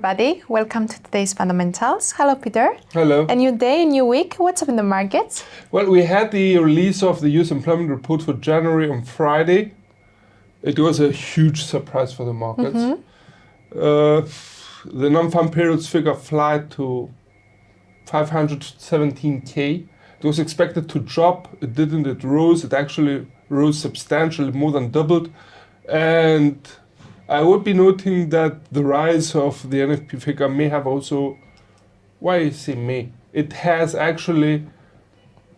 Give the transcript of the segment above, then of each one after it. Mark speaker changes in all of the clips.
Speaker 1: everybody. Welcome to today's Fundamentals. Hello, Peter.
Speaker 2: Hello.
Speaker 1: A new day, a new week. What's up in the markets?
Speaker 2: Well, we had the release of the US employment report for January on Friday. It was a huge surprise for the markets. The non-farm payrolls figure flight to 517K. It was expected to drop. It didn't. It rose. It actually rose substantially, more than doubled. And I would be noting that the rise of the NFP figure may have also, why I say may, it has actually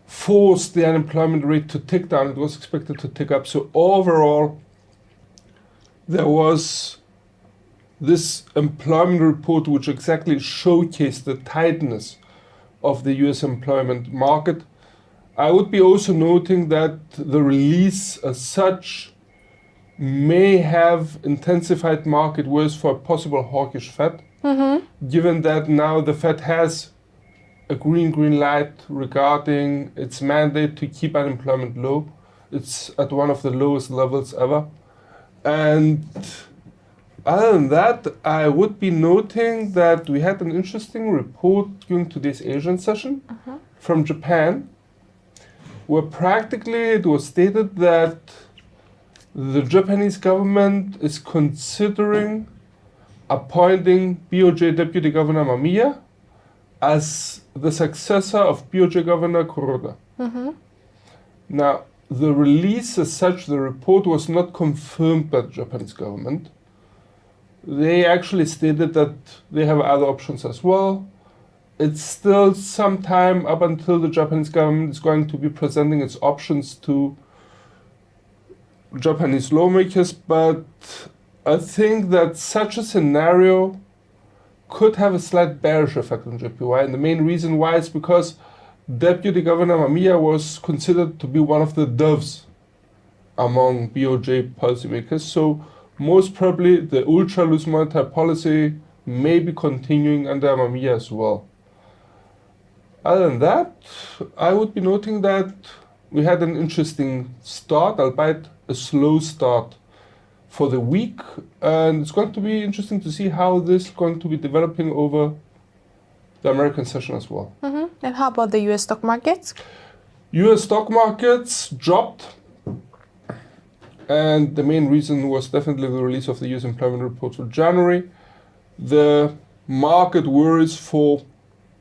Speaker 2: forced the unemployment rate to tick down. It was expected to tick up. So overall, there was this employment report which exactly showcased the tightness of the US employment market. I would be also noting that the release as such may have intensified market worse for a possible hawkish Fed, given that now the Fed has a green light regarding its mandate to keep unemployment low. It's at one of the lowest levels ever. And other than that, I would be noting that we had an interesting report during today's Asian session from Japan, where practically it was stated that the Japanese government is considering appointing BOJ Deputy Governor Mamiya as the successor of BOJ Governor Kuroda. Now, the release as such, the report was not confirmed by the Japanese government. They actually stated that they have other options as well. It's still some time up until the Japanese government is going to be presenting its options to Japanese lawmakers, but I think that such a scenario could have a slight bearish effect on JPY. And the main reason why is because Deputy Governor Mamiya was considered to be one of the doves among BOJ policymakers. So most probably the ultra loose monetary policy may be continuing under Mamiya as well. Other than that, I would be noting that we had an interesting start, albeit a slow start for the week. And it's going to be interesting to see how this is going to be developing over the American session as well.
Speaker 1: And how about the US stock markets?
Speaker 2: US stock markets dropped. And the main reason was definitely the release of the US employment report for January. The market worries for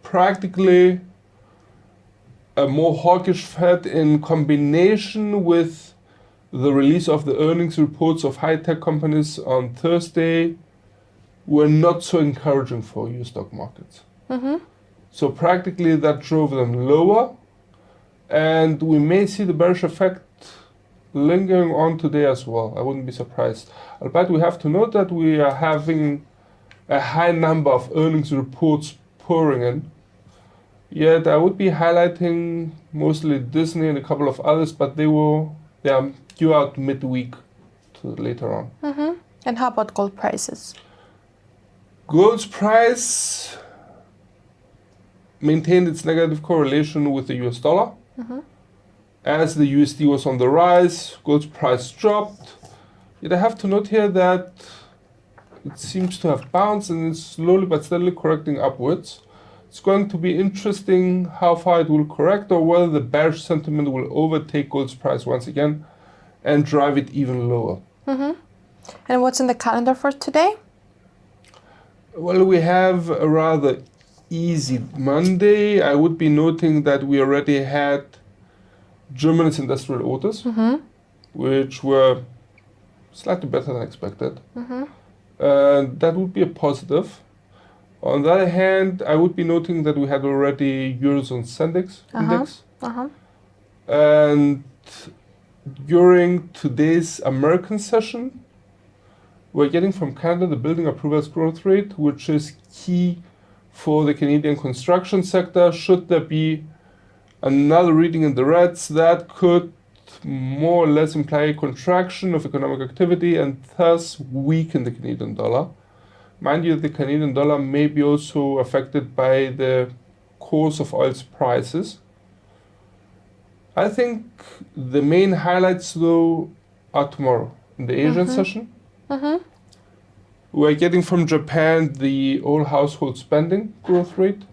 Speaker 2: practically a more hawkish Fed in combination with the release of the earnings reports of high-tech companies on Thursday were not so encouraging for US stock markets. So practically that drove them lower, and we may see the bearish effect lingering on today as well. I wouldn't be surprised. But we have to note that we are having a high number of earnings reports pouring in. Yet I would be highlighting mostly Disney and a couple of others, but they are due out midweek to later on.
Speaker 1: And how about gold prices?
Speaker 2: Gold's price maintained its negative correlation with the US dollar. As the USD was on the rise, gold's price dropped. Yet I have to note here that it seems to have bounced and is slowly but steadily correcting upwards. It's going to be interesting how far it will correct or whether the bearish sentiment will overtake gold's price once again and drive it even lower.
Speaker 1: And what's in the calendar for today?
Speaker 2: Well, we have a rather easy Monday. I would be noting that we already had Germany's industrial orders, which were slightly better than expected. And that would be a positive. On the other hand, I would be noting that we had already Eurozone Sendex index. And during today's American session, we're getting from Canada the building approvals growth rate, which is key for the Canadian construction sector. Should there be another reading in the reds, that could more or less imply a contraction of economic activity and thus weaken the Canadian dollar. Mind you, the Canadian dollar may be also affected by the course of oil's prices. I think the main highlights, though, are tomorrow in the Asian session. We're getting from Japan the all household spending growth rate.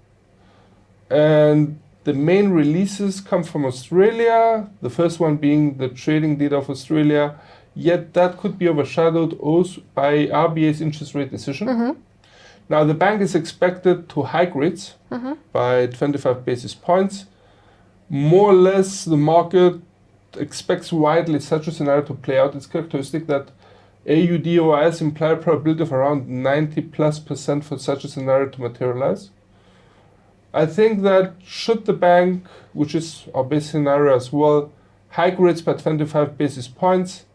Speaker 2: And the main releases come from Australia, the first one being the trading data of Australia, yet that could be overshadowed also by RBA's interest rate decision. Now, the bank is expected to hike rates by 25 basis points. More or less, the market expects widely such a scenario to play out. It's characteristic that AUDOIS imply a probability of around 90+% for such a scenario to materialize. I think that should the bank, which is our base scenario as well, hike rates by 25 basis points,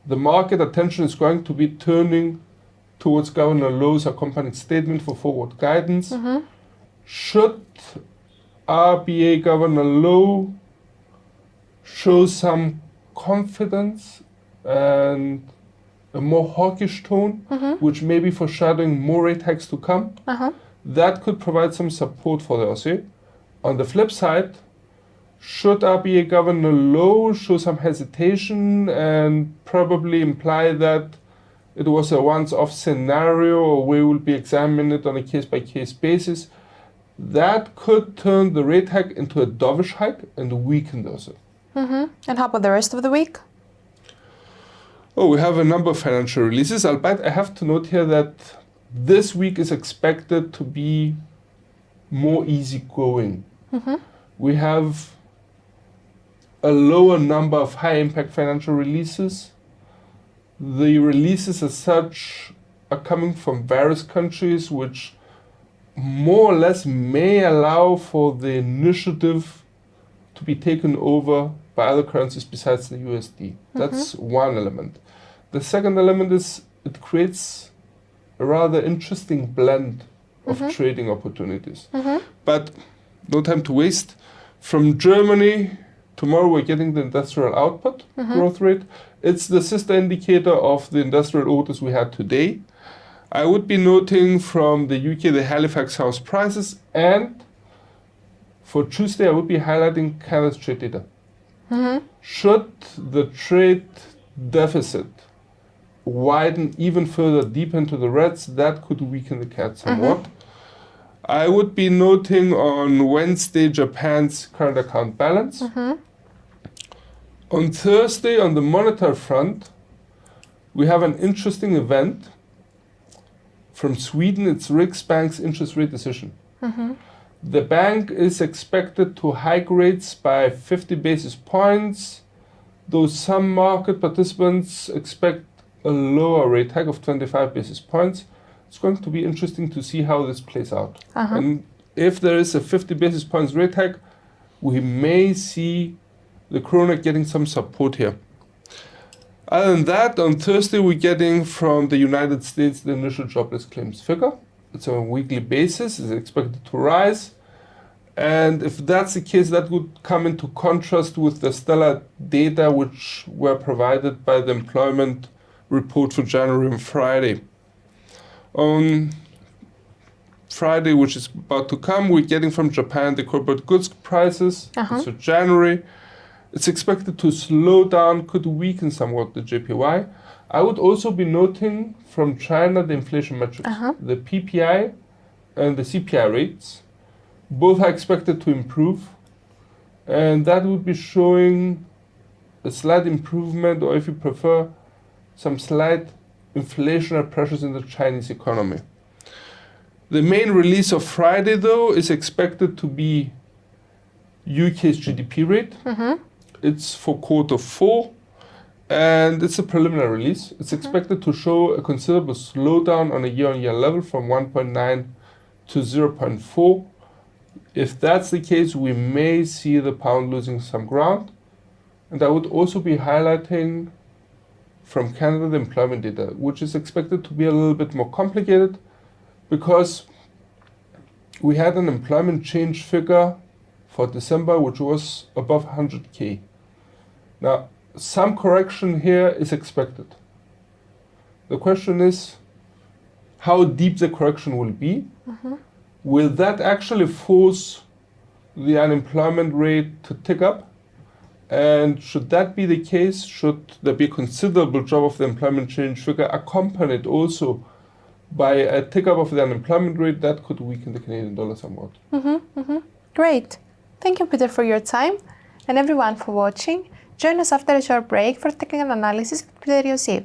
Speaker 2: the market attention is going to be turning towards Governor Lowe's accompanied statement for forward guidance. Should RBA Governor Lowe show some confidence and a more hawkish tone, which may be foreshadowing more rate hikes to come, that could provide some support for the Aussie. On the flip side, should RBA Governor Lowe show some hesitation and probably imply that it was a once-off scenario or we will be examining it on a case-by-case basis, that could turn the rate hike into a dovish hike and weaken the Aussie.
Speaker 1: And how about the rest of the week?
Speaker 2: Oh, we have a number of financial releases, albeit I have to note here that this week is expected to be more easygoing. We have a lower number of high-impact financial releases. The releases as such are coming from various countries, which more or less may allow for the initiative to be taken over by other currencies besides the USD. That's one element. The second element is it creates a rather interesting blend of trading opportunities. But no time to waste. From Germany, tomorrow we're getting the industrial output growth rate. It's the sister indicator of the industrial orders we had today. I would be noting from the UK the Halifax house prices, and for Tuesday I would be highlighting Canada's trade data. Should the trade deficit widen even further deep into the reds, that could weaken the CAD somewhat. I would be noting on Wednesday Japan's current account balance. On Thursday, on the monetary front, we have an interesting event from Sweden. It's Riksbank's interest rate decision. The bank is expected to hike rates by 50 basis points, though some market participants expect a lower rate hike of 25 basis points. It's going to be interesting to see how this plays out. And if there is a 50 basis points rate hike, we may see the krona getting some support here. Other than that, on Thursday we're getting from the United States the initial jobless claims figure. It's on a weekly basis. It's expected to rise. And if that's the case, that would come into contrast with the stellar data which were provided by the employment report for January and Friday. On Friday, which is about to come, we're getting from Japan the corporate goods prices. So January, it's expected to slow down, could weaken somewhat the JPY. I would also be noting from China the inflation metrics, the PPI and the CPI rates. Both are expected to improve, and that would be showing a slight improvement, or if you prefer, some slight inflationary pressures in the Chinese economy. The main release of Friday, though, is expected to be UK's GDP rate. It's for Q4, and it's a preliminary release. It's expected to show a considerable slowdown on a year-on-year level from 1.9 to 0.4. If that's the case, we may see the pound losing some ground. And I would also be highlighting from Canada the employment data, which is expected to be a little bit more complicated because we had an employment change figure for December which was above 100K. Now, some correction here is expected. The question is how deep the correction will be. Will that actually force the unemployment rate to tick up? And should that be the case, should there be a considerable drop of the employment change figure accompanied also by a tick up of the unemployment rate, that could weaken the Canadian dollar somewhat.
Speaker 1: Great. Thank you, Peter, for your time, and everyone for watching. Join us after a short break for technical analysis with Peter Yosif.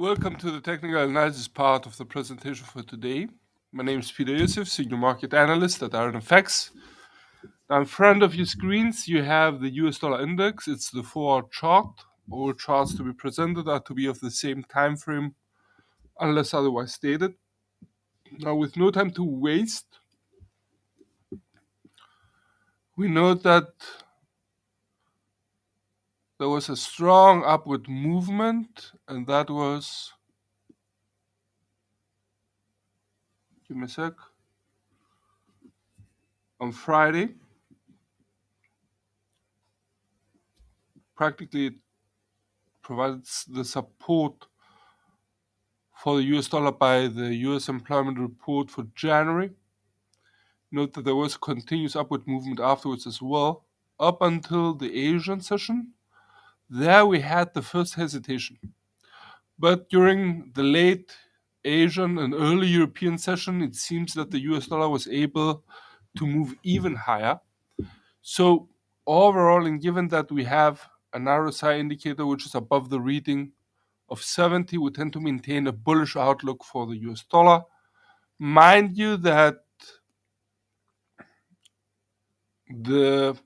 Speaker 2: Welcome to the technical analysis part of the presentation for today. My name is Peter Yosef, Senior Market Analyst at IronFX. Now in front of your screens you have the US dollar index. It's the 4-hour chart. All charts to be presented are to be of the same time frame unless otherwise stated. Now with no time to waste, we note that there was a strong upward movement, and that was, give me a sec, on Friday. Practically it provides the support for the US dollar by the US employment report for January. Note that there was a continuous upward movement afterwards as well, up until the Asian session. There we had the first hesitation. But during the late Asian and early European session, it seems that the US dollar was able to move even higher. So overall, and given that we have an RSI indicator which is above the reading of 70, we tend to maintain a bullish outlook for the US dollar. Mind you that the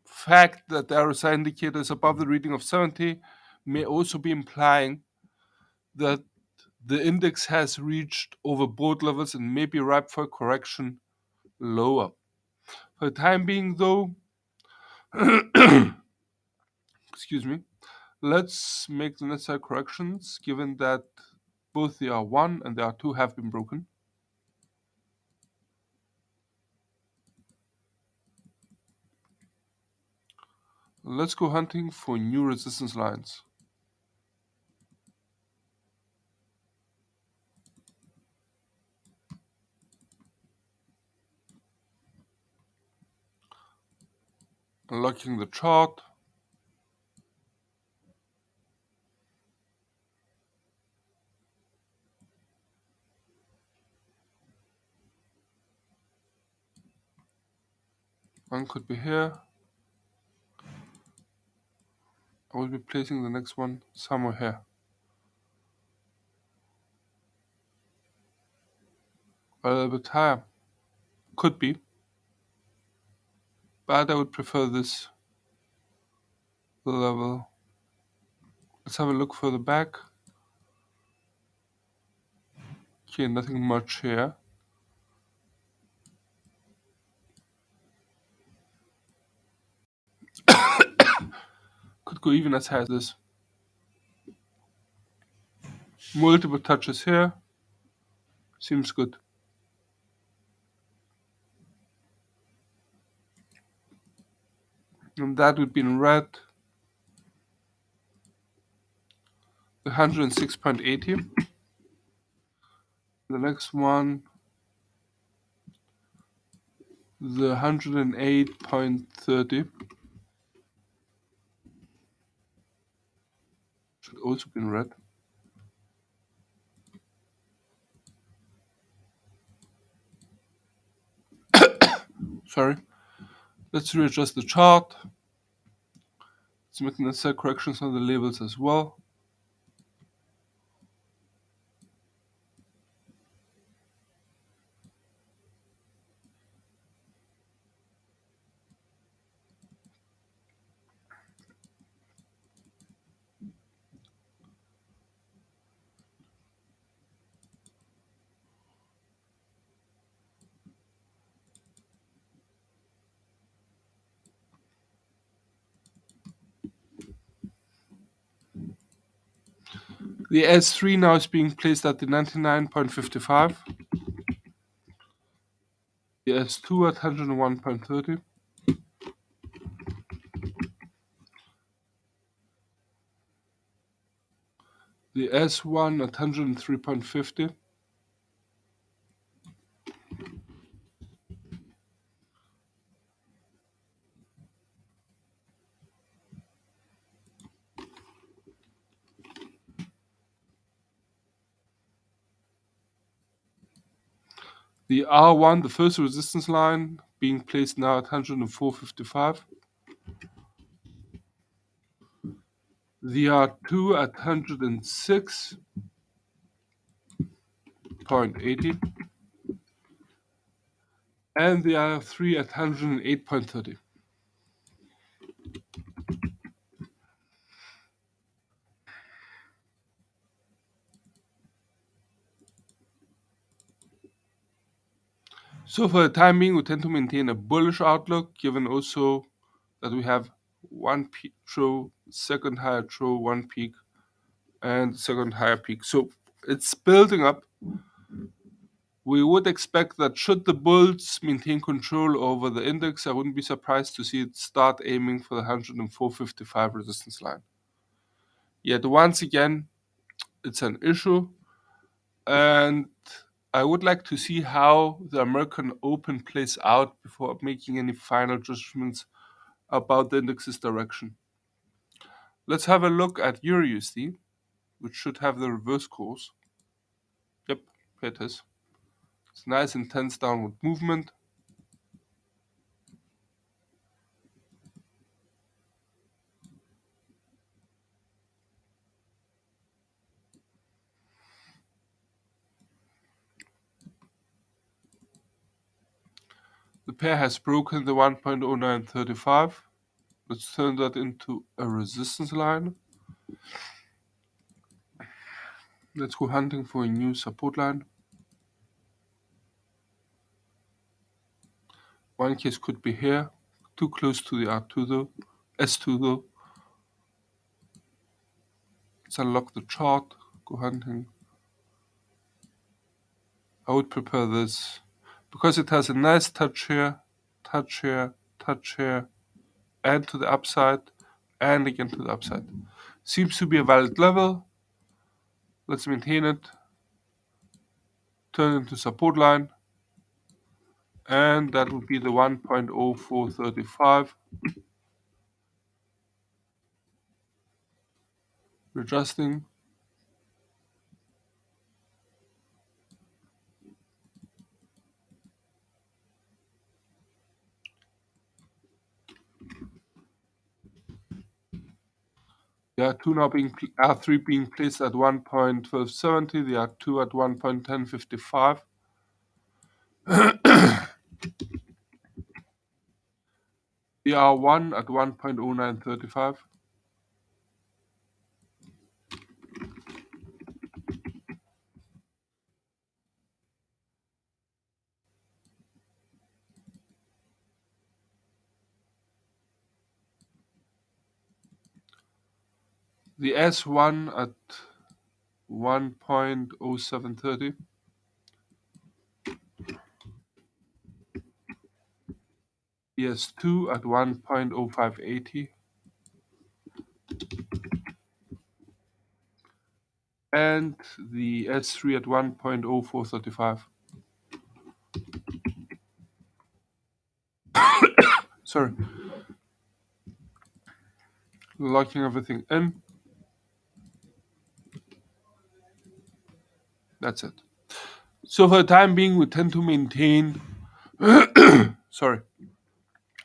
Speaker 2: fact that the RSI indicator is above the reading of 70 may also be implying that the index has reached overbought levels and may be ripe for a correction lower. For the time being though, excuse me, let's make the necessary corrections given that both the R1 and the R2 have been broken. Let's go hunting for new resistance lines. Unlocking the chart. One could be here. I will be placing the next one somewhere here. A little bit higher. Could be. But I would prefer this level. Let's have a look further back. Okay, nothing much here. Could go even as high as this. Multiple touches here. Seems good. And that would be in red. The 106.80. The next one, the 108.30. Should also be in red. Sorry. Let's readjust the chart. Let's make necessary corrections on the labels as well. The S3 now is being placed at the 99.55. The S2 at 101.30. The S1 at 103.50. The R1, the first resistance line, being placed now at 104.55. The R2 at 106.80. And the R3 at 108.30. So for the time being, we tend to maintain a bullish outlook, given also that we have one peak throw, second higher throw, one peak, and second higher peak. So it's building up. We would expect that should the bulls maintain control over the index, I wouldn't be surprised to see it start aiming for the 104.55 resistance line. Yet once again, it's an issue, and I would like to see how the American Open plays out before making any final judgments about the index's direction. Let's have a look at EURUSD, which should have the reverse course. Yep, here it is. It's a nice intense downward movement. The pair has broken the 1.0935. Let's turn that into a resistance line. Let's go hunting for a new support line. One case could be here, too close to the R2 though, S2 though. Let's unlock the chart, go hunting. I would prepare this because it has a nice touch here, touch here, touch here, and to the upside, and again to the upside. Seems to be a valid level. Let's maintain it. Turn it into support line. And that would be the 1.0435. Adjusting. The R2 now being R3 being placed at 1.1270, the R2 at 1.1055. The R1 at 1.0935. The S1 at 1.0730. The S2 at 1.0580. And the S3 at 1.0435. Sorry. Locking everything in. That's it. So for the time being, we tend to maintain sorry,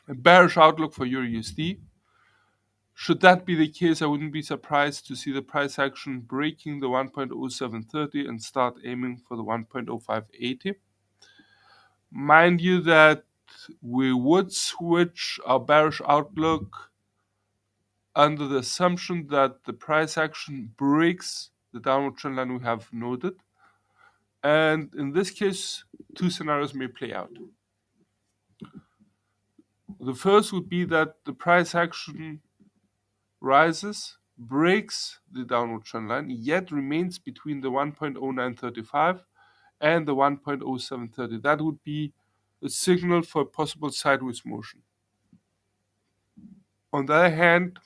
Speaker 2: a bearish outlook for EURUSD. Should that be the case, I wouldn't be surprised to see the price action breaking the 1.0730 and start aiming for the 1.0580. Mind you that we would switch our bearish outlook under the assumption that the price action breaks the downward trend line we have noted. And in this case, two scenarios may play out. The first would be that the price action rises breaks the downward trend line, yet remains between the 1.0935 and the 1.0730. That would be a signal for a possible sideways motion. On the other hand,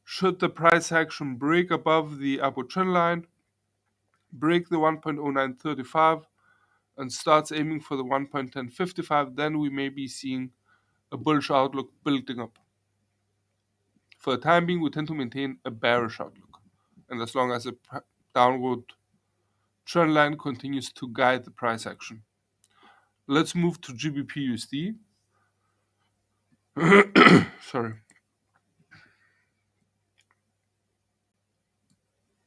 Speaker 2: should the price action break above the upward trend line, break the 1.0935, and starts aiming for the 1.1055, then we may be seeing a bullish outlook building up. For the time being, we tend to maintain a bearish outlook, and as long as the downward trend line continues to guide the price action. Let's move to GBP USD. Sorry.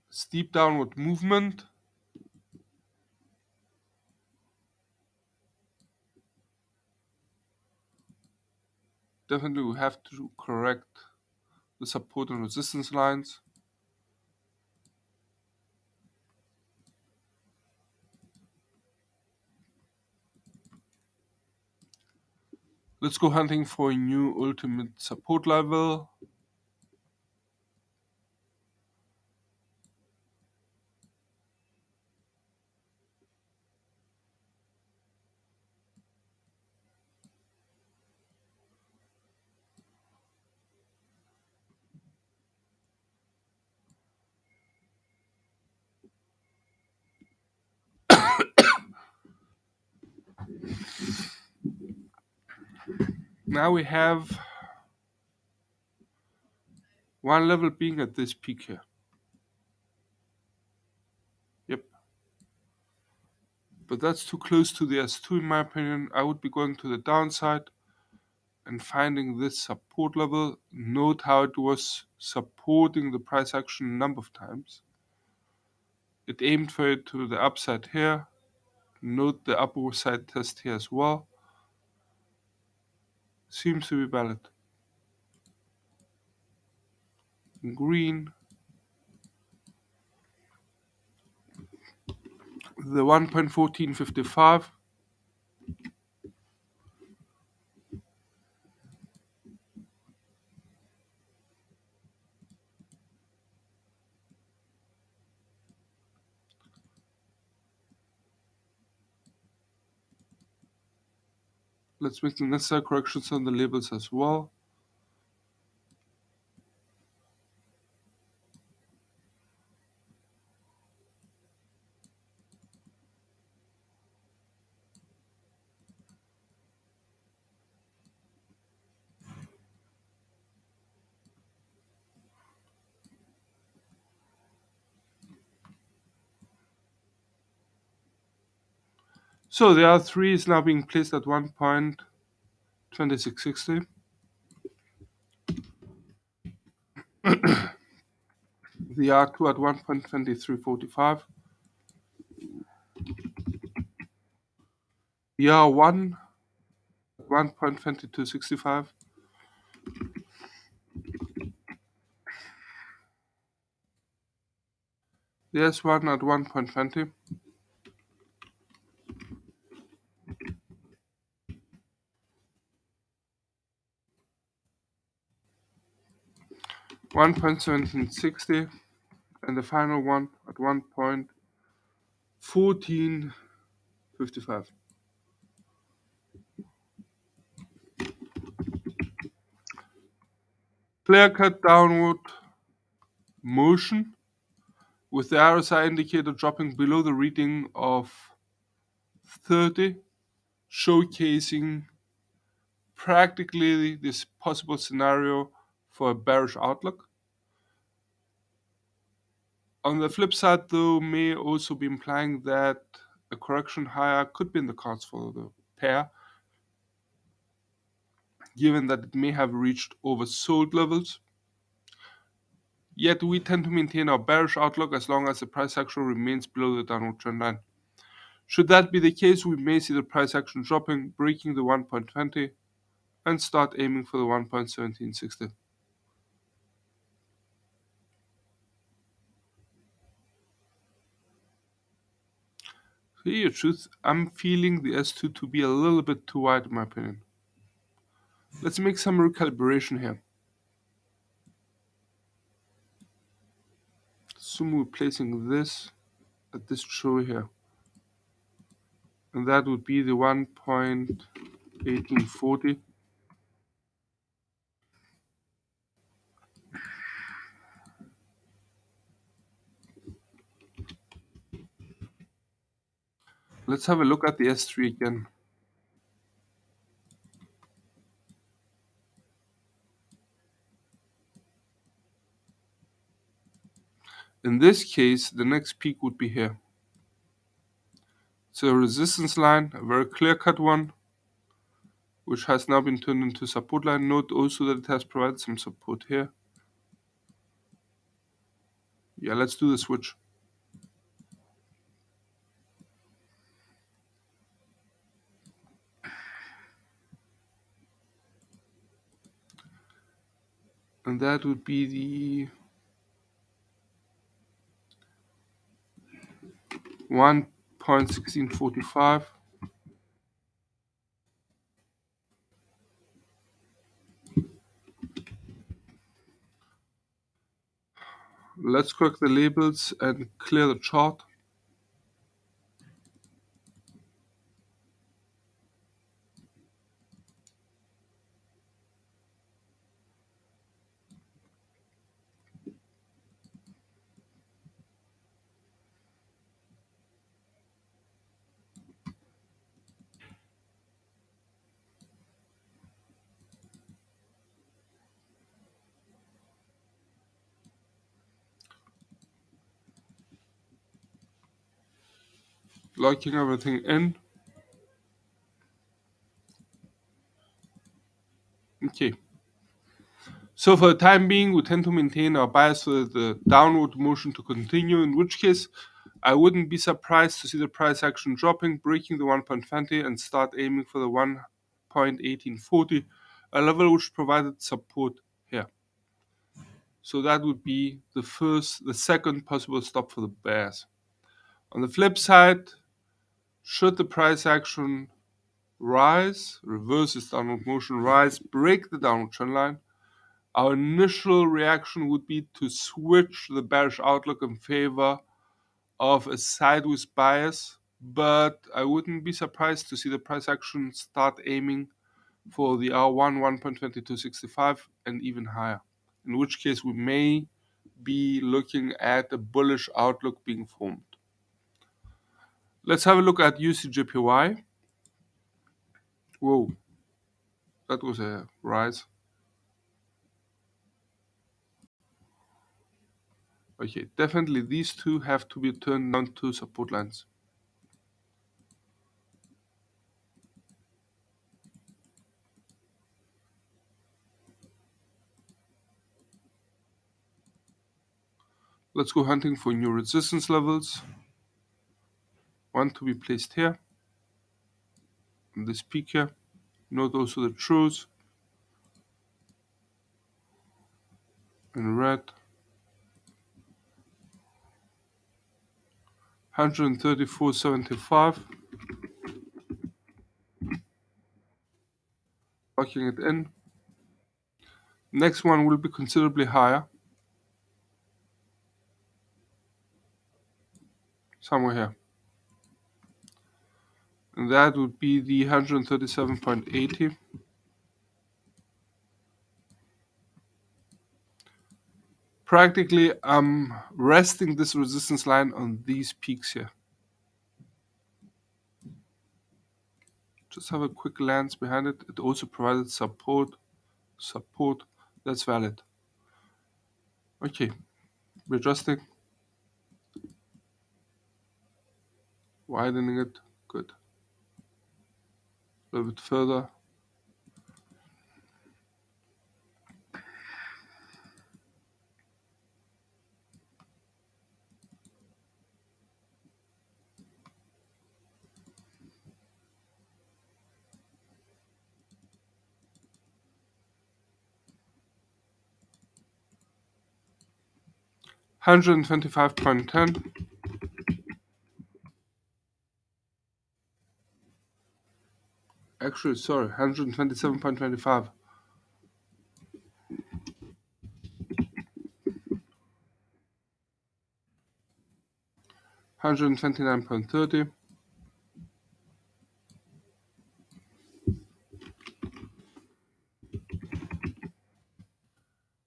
Speaker 2: Steep downward movement. Definitely we have to correct the support and resistance lines. Let's go hunting for a new ultimate support level. Now we have one level being at this peak here. Yep. But that's too close to the S2 in my opinion. I would be going to the downside and finding this support level. Note how it was supporting the price action a number of times. It aimed for it to the upside here. Note the upper side test here as well. Seems to be valid. In green, the 1.1455. Let's make the necessary corrections on the labels as well. So the R3 is now being placed at 1.2660. The R2 at 1.2345. The R1 at 1.2265. The S1 at 1.20. $1.1760, and the final one at 1.1455. Clear cut downward motion with the RSI indicator dropping below the reading of 30, showcasing practically this possible scenario for a bearish outlook. On the flip side, though, may also be implying that a correction higher could be in the cards for the pair, given that it may have reached oversold levels. Yet we tend to maintain our bearish outlook as long as the price action remains below the downward trend line. Should that be the case, we may see the price action dropping, breaking the 1.20, and start aiming for the 1.1760. To tell you the truth, I'm feeling the S2 to be a little bit too wide in my opinion. Let's make some recalibration here. assume we're placing this at this true here. And that would be the 1.1840. Let's have a look at the S3 again. In this case, the next peak would be here. It's a resistance line, a very clear-cut one, which has now been turned into support line. Note also that it has provided some support here. Yeah, let's do the switch. And that would be the 1.1645. Let's correct the labels and clear the chart. Locking everything in. Okay. So for the time being, we tend to maintain our bias for the downward motion to continue, in which case I wouldn't be surprised to see the price action dropping, breaking the 1.20 and start aiming for the 1.1840, a level which provided support here. So that would be the second possible stop for the bears. On the flip side, should the price action rise, reverse its downward motion, rise, break the downward trend line, our initial reaction would be to switch the bearish outlook in favor of a sideways bias, but I wouldn't be surprised to see the price action start aiming for the R1 1.2265 and even higher, in which case we may be looking at a bullish outlook being formed. Let's have a look at UCJPY. Whoa, that was a rise. Okay, definitely these two have to be turned down to support lines. Let's go hunting for new resistance levels. One to be placed here, on this peak here. Note also the trues in red. 134.75. Locking it in. Next one will be considerably higher. Somewhere here. And that would be the 137.80. Practically, I'm resting this resistance line on these peaks here. Just have a quick glance behind it. It also provided support. That's valid. Okay, we're adjusting. Widening it. Good. A little bit further. $125.10. Actually, sorry, 127.25. 129.30,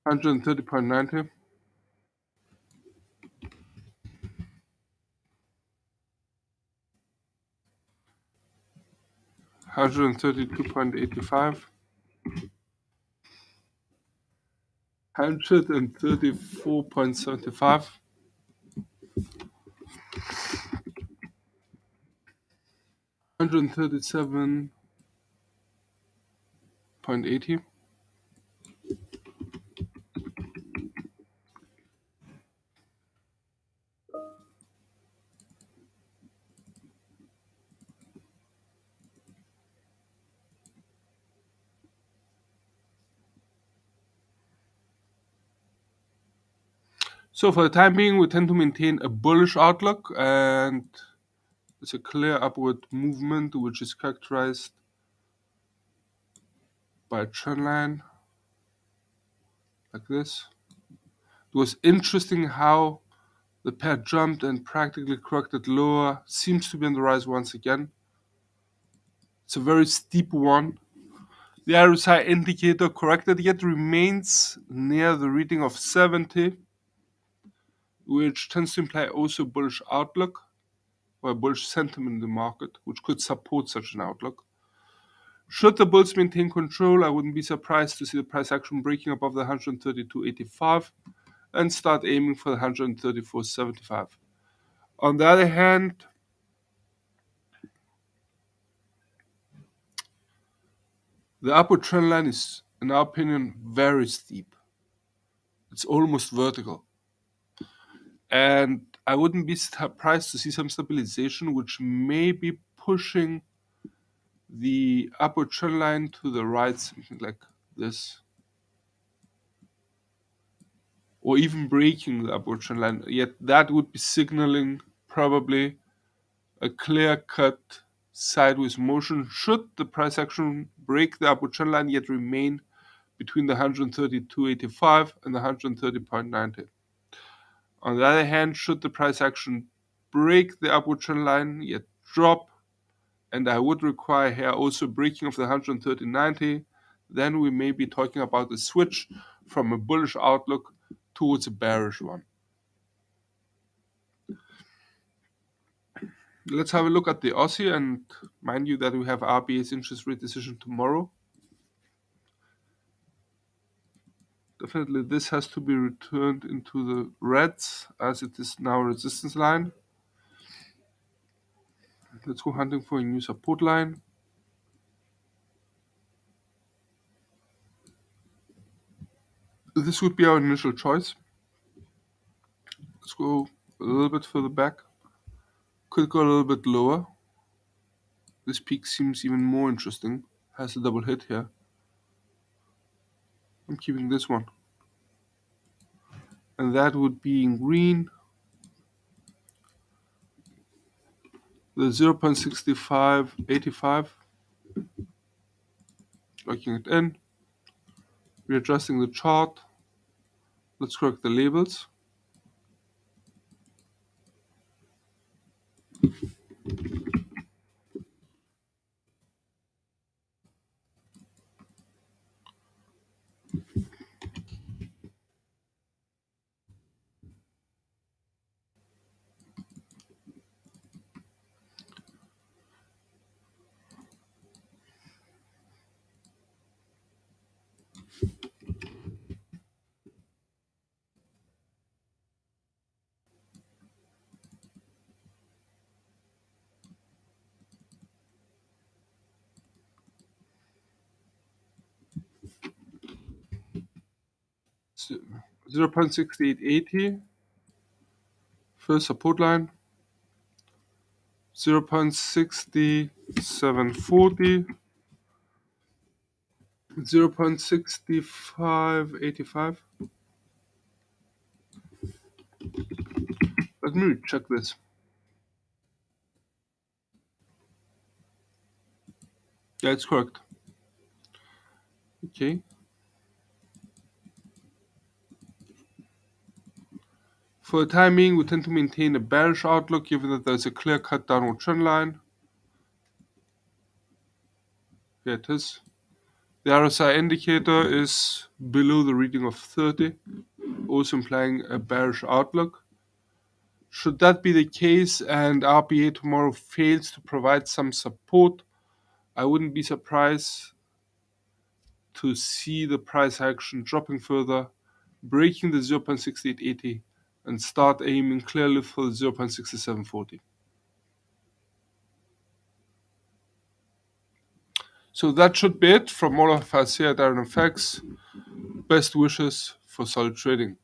Speaker 2: 130.90, 132.85, 134.75, 137.80, So for the time being, we tend to maintain a bullish outlook, and it's a clear upward movement which is characterized by a trend line like this. It was interesting how the pair jumped and practically corrected lower, seems to be on the rise once again. It's a very steep one. The RSI indicator corrected yet remains near the reading of 70, which tends to imply also bullish outlook or bullish sentiment in the market, which could support such an outlook. Should the bulls maintain control, I wouldn't be surprised to see the price action breaking above the 132.85 and start aiming for the 134.75. On the other hand, the upward trend line is, in our opinion, very steep. It's almost vertical. And I wouldn't be surprised to see some stabilization, which may be pushing the upward trend line to the right, something like this. Or even breaking the upward trend line. Yet that would be signaling probably a clear-cut sideways motion should the price action break the upward trend line yet remain between the 132.85 and the 130.90. On the other hand, should the price action break the upward trend line yet drop, and I would require here also breaking of the 130.90, then we may be talking about a switch from a bullish outlook towards a bearish one. Let's have a look at the Aussie, and mind you that we have RBA's interest rate decision tomorrow. Definitely this has to be returned into the reds as it is now a resistance line. Let's go hunting for a new support line. This would be our initial choice. Let's go a little bit further back. Could go a little bit lower. This peak seems even more interesting. Has a double hit here. I'm keeping this one. And that would be in green. The 0.6585. Locking it in. Readjusting the chart. Let's correct the labels. So 0.6880. First support line. 0.6740. 0.6585. Let me check this. Yeah, it's correct. Okay. For the time being, we tend to maintain a bearish outlook given that there's a clear-cut downward trend line. Here it is. The RSI indicator is below the reading of 30, also implying a bearish outlook. Should that be the case and RPA tomorrow fails to provide some support, I wouldn't be surprised to see the price action dropping further, breaking the 0.6880 and start aiming clearly for the 0.6740. So that should be it from all of us here at IronFX. Best wishes for solid trading.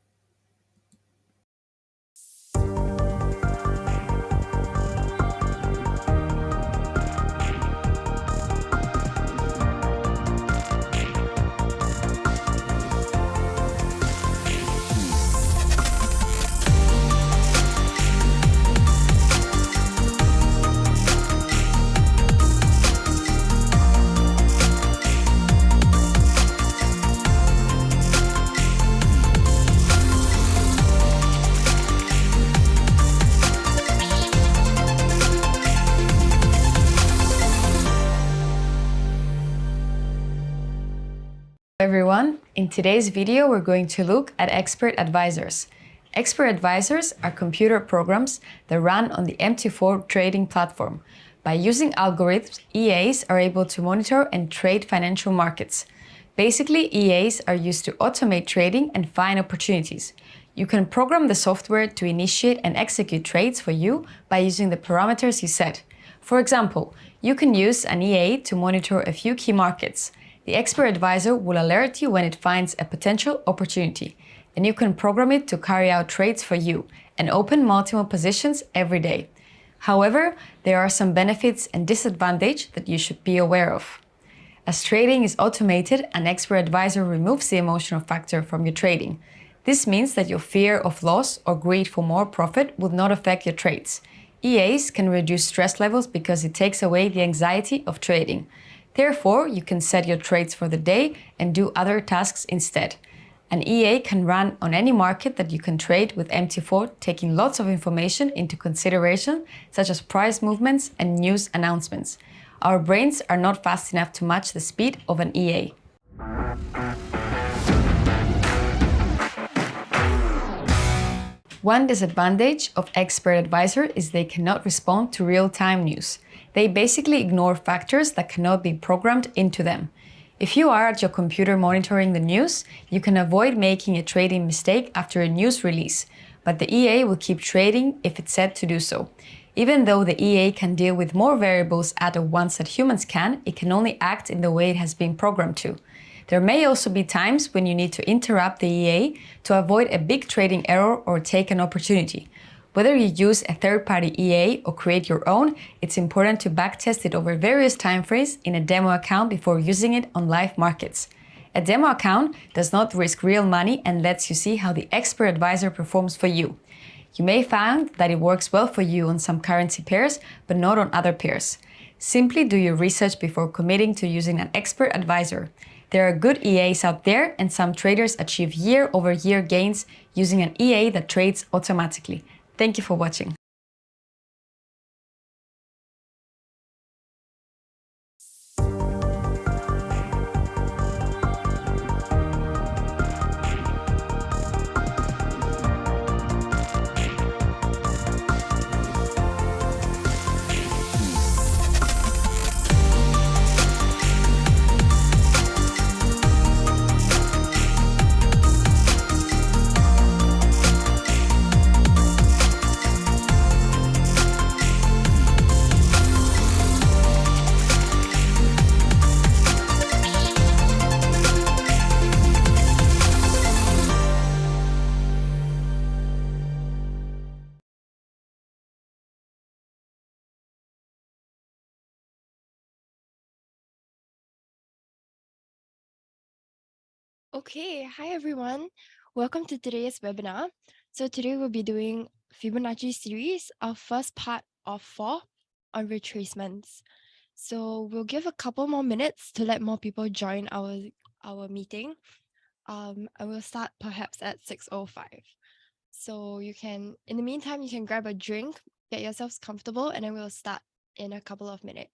Speaker 3: Everyone, in today's video we're going to look at expert advisors. Expert advisors are computer programs that run on the MT4 trading platform. By using algorithms, EAs are able to monitor and trade financial markets. Basically, EAs are used to automate trading and find opportunities. You can program the software to initiate and execute trades for you by using the parameters you set. For example, you can use an EA to monitor a few key markets. The expert advisor will alert you when it finds a potential opportunity, and you can program it to carry out trades for you and open multiple positions every day. However, there are some benefits and disadvantages that you should be aware of. As trading is automated, an expert advisor removes the emotional factor from your trading. This means that your fear of loss or greed for more profit will not affect your trades. EAs can reduce stress levels because it takes away the anxiety of trading. Therefore, you can set your trades for the day and do other tasks instead. An EA can run on any market that you can trade with MT4, taking lots of information into consideration, such as price movements and news announcements. Our brains are not fast enough to match the speed of an EA. One disadvantage of expert advisor is they cannot respond to real-time news. They basically ignore factors that cannot be programmed into them. If you are at your computer monitoring the news, you can avoid making a trading mistake after a news release, but the EA will keep trading if it's set to do so. Even though the EA can deal with more variables at once than humans can, it can only act in the way it has been programmed to. There may also be times when you need to interrupt the EA to avoid a big trading error or take an opportunity. Whether you use a third-party EA or create your own, it's important to backtest it over various timeframes in a demo account before using it on live markets. A demo account does not risk real money and lets you see how the expert advisor performs for you. You may find that it works well for you on some currency pairs, but not on other pairs. Simply do your research before committing to using an expert advisor. There are good EAs out there, and some traders achieve year-over-year gains using an EA that trades automatically. Thank you for watching.
Speaker 4: Okay, hi everyone. Welcome to today's webinar. So today we'll be doing Fibonacci series, our first part of 4 on retracements. So we'll give a couple more minutes to let more people join our meeting. I will start perhaps at 6:05. So you can, in the meantime, you can grab a drink, get yourselves comfortable, and then we'll start in a couple of minutes.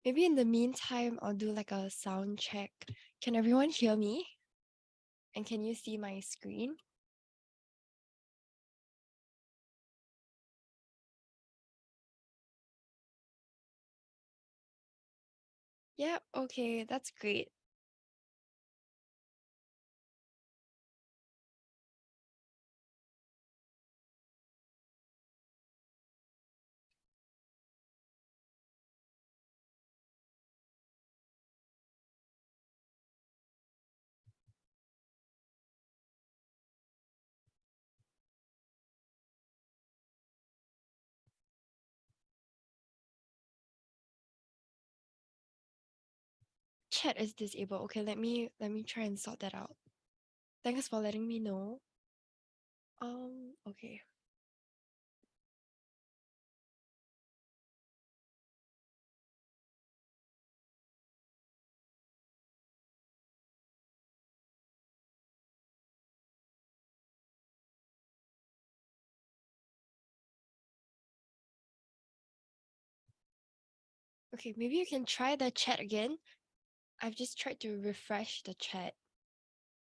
Speaker 4: Maybe in the meantime, I'll do like a sound check. Can everyone hear me? And can you see my screen? Yeah, okay, that's great. Chat is disabled. Okay, let me try and sort that out. Thanks for letting me know. Okay. Okay, maybe you can try the chat again. I've just tried to refresh the chat.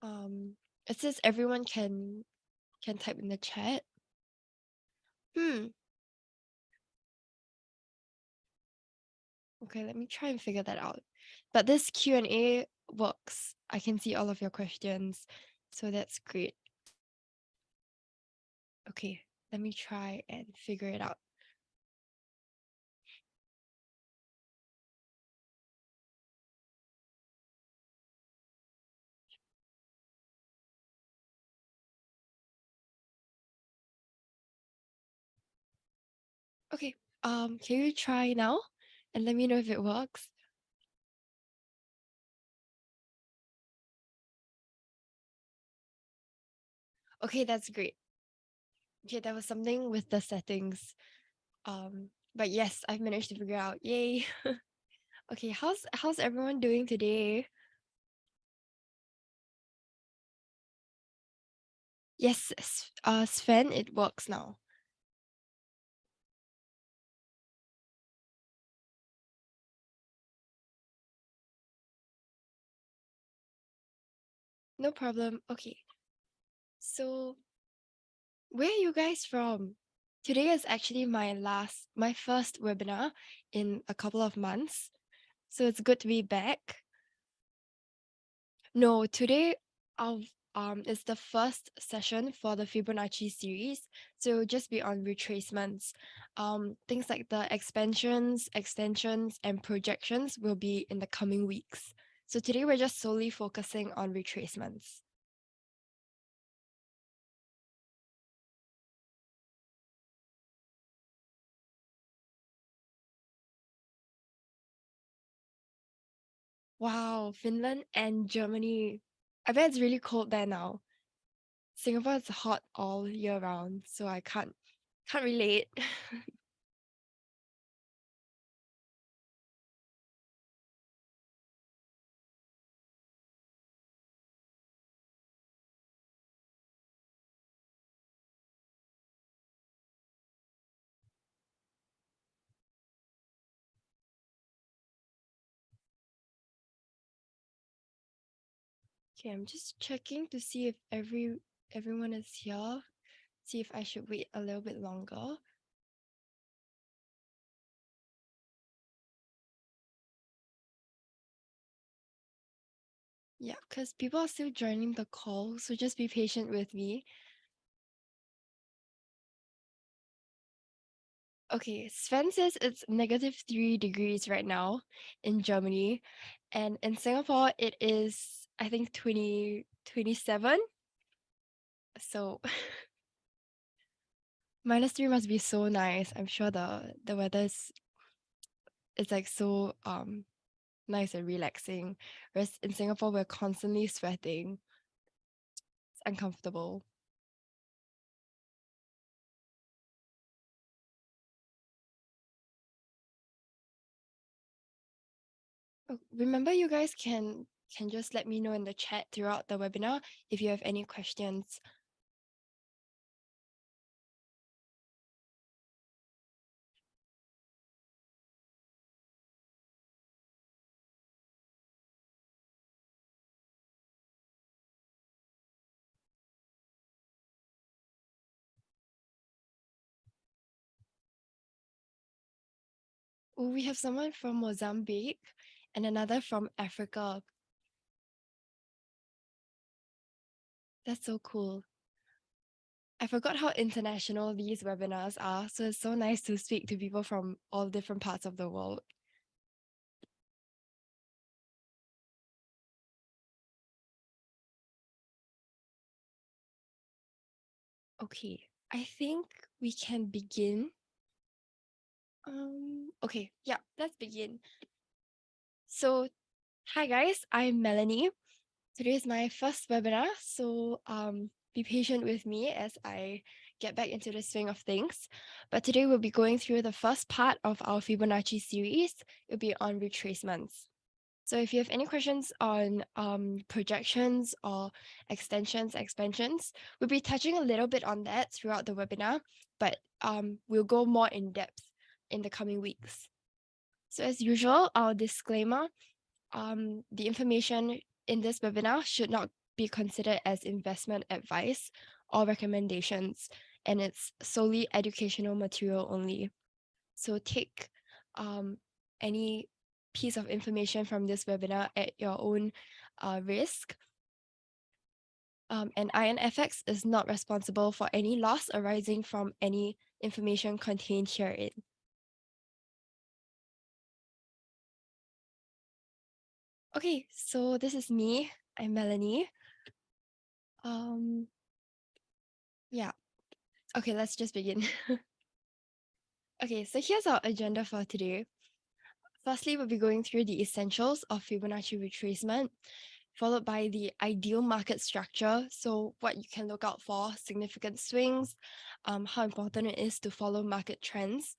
Speaker 4: Um, it says everyone can type in the chat. Hmm. Okay, let me try and figure that out. But this Q&A works. I can see all of your questions, so that's great. Okay, let me try and figure it out. Okay, can you try now and let me know if it works? Okay, that's great. Okay, there was something with the settings. But yes, I've managed to figure out. Yay. Okay, how's everyone doing today? Yes, Sven, it works now. No problem. Okay. So, where are you guys from? Today is actually my first webinar in a couple of months. So it's good to be back. No, today our is the first session for the Fibonacci series. So it'll just be on retracements. Things like the expansions, extensions, and projections will be in the coming weeks. So today we're just solely focusing on retracements. Wow, Finland and Germany. I bet it's really cold there now. Singapore is hot all year round, so I can't relate. Okay, I'm just checking to see if everyone is here. See if I should wait a little bit longer. Yeah, because people are still joining the call, so just be patient with me. Okay, Sven says it's -3 degrees right now in Germany, and in Singapore it is I think 2027. So -3 must be so nice. I'm sure the weather is it's like so nice and relaxing. Whereas in Singapore we're constantly sweating. It's uncomfortable. Oh, remember, you guys can just let me know in the chat throughout the webinar if you have any questions. Oh, we have someone from Mozambique and another from Africa. That's so cool. I forgot how international these webinars are, so it's so nice to speak to people from all different parts of the world. Okay, I think we can begin. Okay, yeah, let's begin. So, hi guys, I'm Melanie. Today is my first webinar, so be patient with me as I get back into the swing of things. But today we'll be going through the first part of our Fibonacci series. It'll be on retracements. So if you have any questions on projections or extensions, expansions, we'll be touching a little bit on that throughout the webinar, but we'll go more in depth in the coming weeks. So as usual, our disclaimer, the information in this webinar should not be considered as investment advice or recommendations, and it's solely educational material only. So take any piece of information from this webinar at your own risk. And IronFX is not responsible for any loss arising from any information contained herein. Okay, so this is me. I'm Melanie. Yeah. Okay, let's just begin. Okay, so here's our agenda for today. Firstly, we'll be going through the essentials of Fibonacci retracement, followed by the ideal market structure. So what you can look out for, significant swings, how important it is to follow market trends.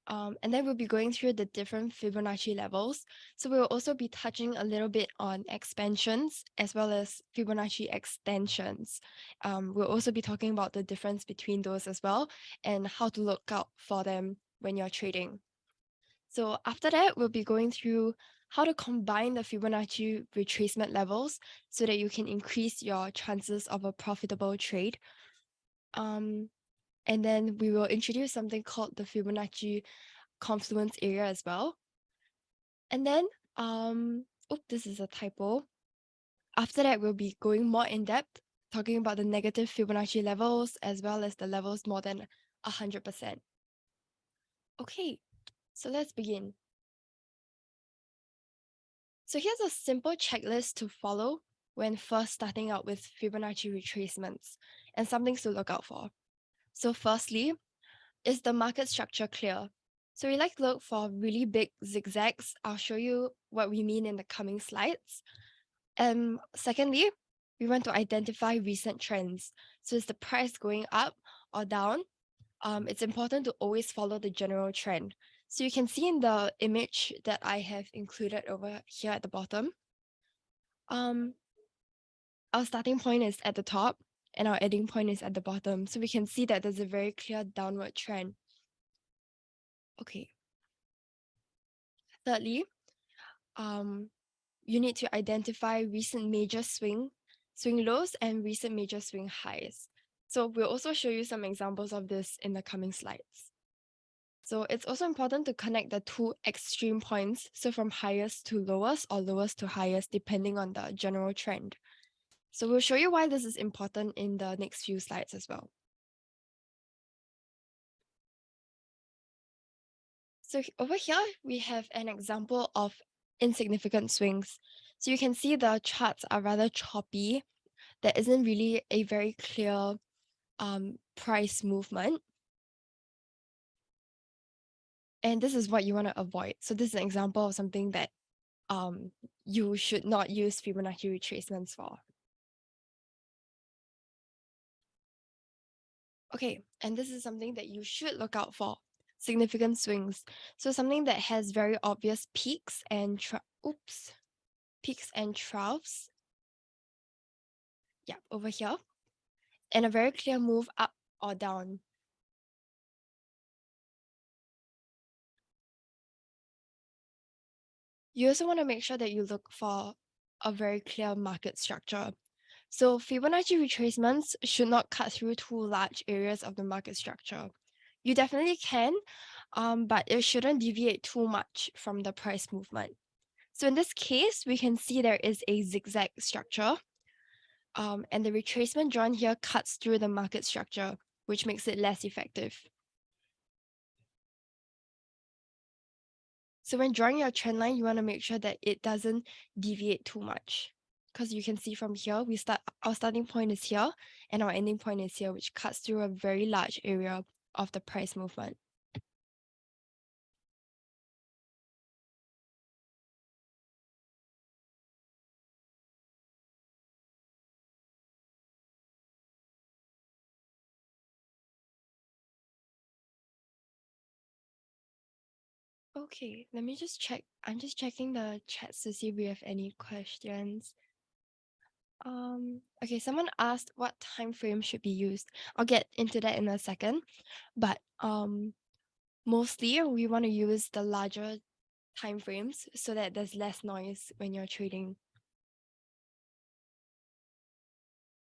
Speaker 4: And then we'll be going through the different Fibonacci levels. So we'll also be touching a little bit on expansions as well as Fibonacci extensions. We'll also be talking about the difference between those as well and how to look out for them when you're trading. So after that, we'll be going through how to combine the Fibonacci retracement levels so that you can increase your chances of a profitable trade. And then we will introduce something called the Fibonacci confluence area as well. And then, this is a typo. After that, we'll be going more in depth, talking about the negative Fibonacci levels as well as the levels more than 100%. Okay, so let's begin. So here's a simple checklist to follow when first starting out with Fibonacci retracements and some things to look out for. So firstly, is the market structure clear? So we like to look for really big zigzags. I'll show you what we mean in the coming slides. Secondly, we want to identify recent trends. So is the price going up or down? It's important to always follow the general trend. So you can see in the image that I have included over here at the bottom, our starting point is at the top and our ending point is at the bottom. So we can see that there's a very clear downward trend. Okay. Thirdly, you need to identify recent major swing lows and recent major swing highs. So we'll also show you some examples of this in the coming slides. So it's also important to connect the two extreme points, so from highest to lowest or lowest to highest, depending on the general trend. So we'll show you why this is important in the next few slides as well. So over here, we have an example of insignificant swings. So you can see the charts are rather choppy. There isn't really a very clear price movement. And this is what you want to avoid. So this is an example of something that you should not use Fibonacci retracements for. Okay, and this is something that you should look out for, significant swings. So something that has very obvious peaks and peaks and troughs. Yeah, over here. And a very clear move up or down. You also want to make sure that you look for a very clear market structure. So Fibonacci retracements should not cut through too large areas of the market structure. You definitely can, but it shouldn't deviate too much from the price movement. So in this case, we can see there is a zigzag structure, and the retracement drawn here cuts through the market structure, which makes it less effective. So when drawing your trend line, you want to make sure that it doesn't deviate too much. Because you can see from here, our starting point is here and our ending point is here, which cuts through a very large area of the price movement. Okay, let me just check. I'm just checking the chats to see if we have any questions. Okay, someone asked what time frame should be used. I'll get into that in a second, but mostly we want to use the larger time frames so that there's less noise when you're trading.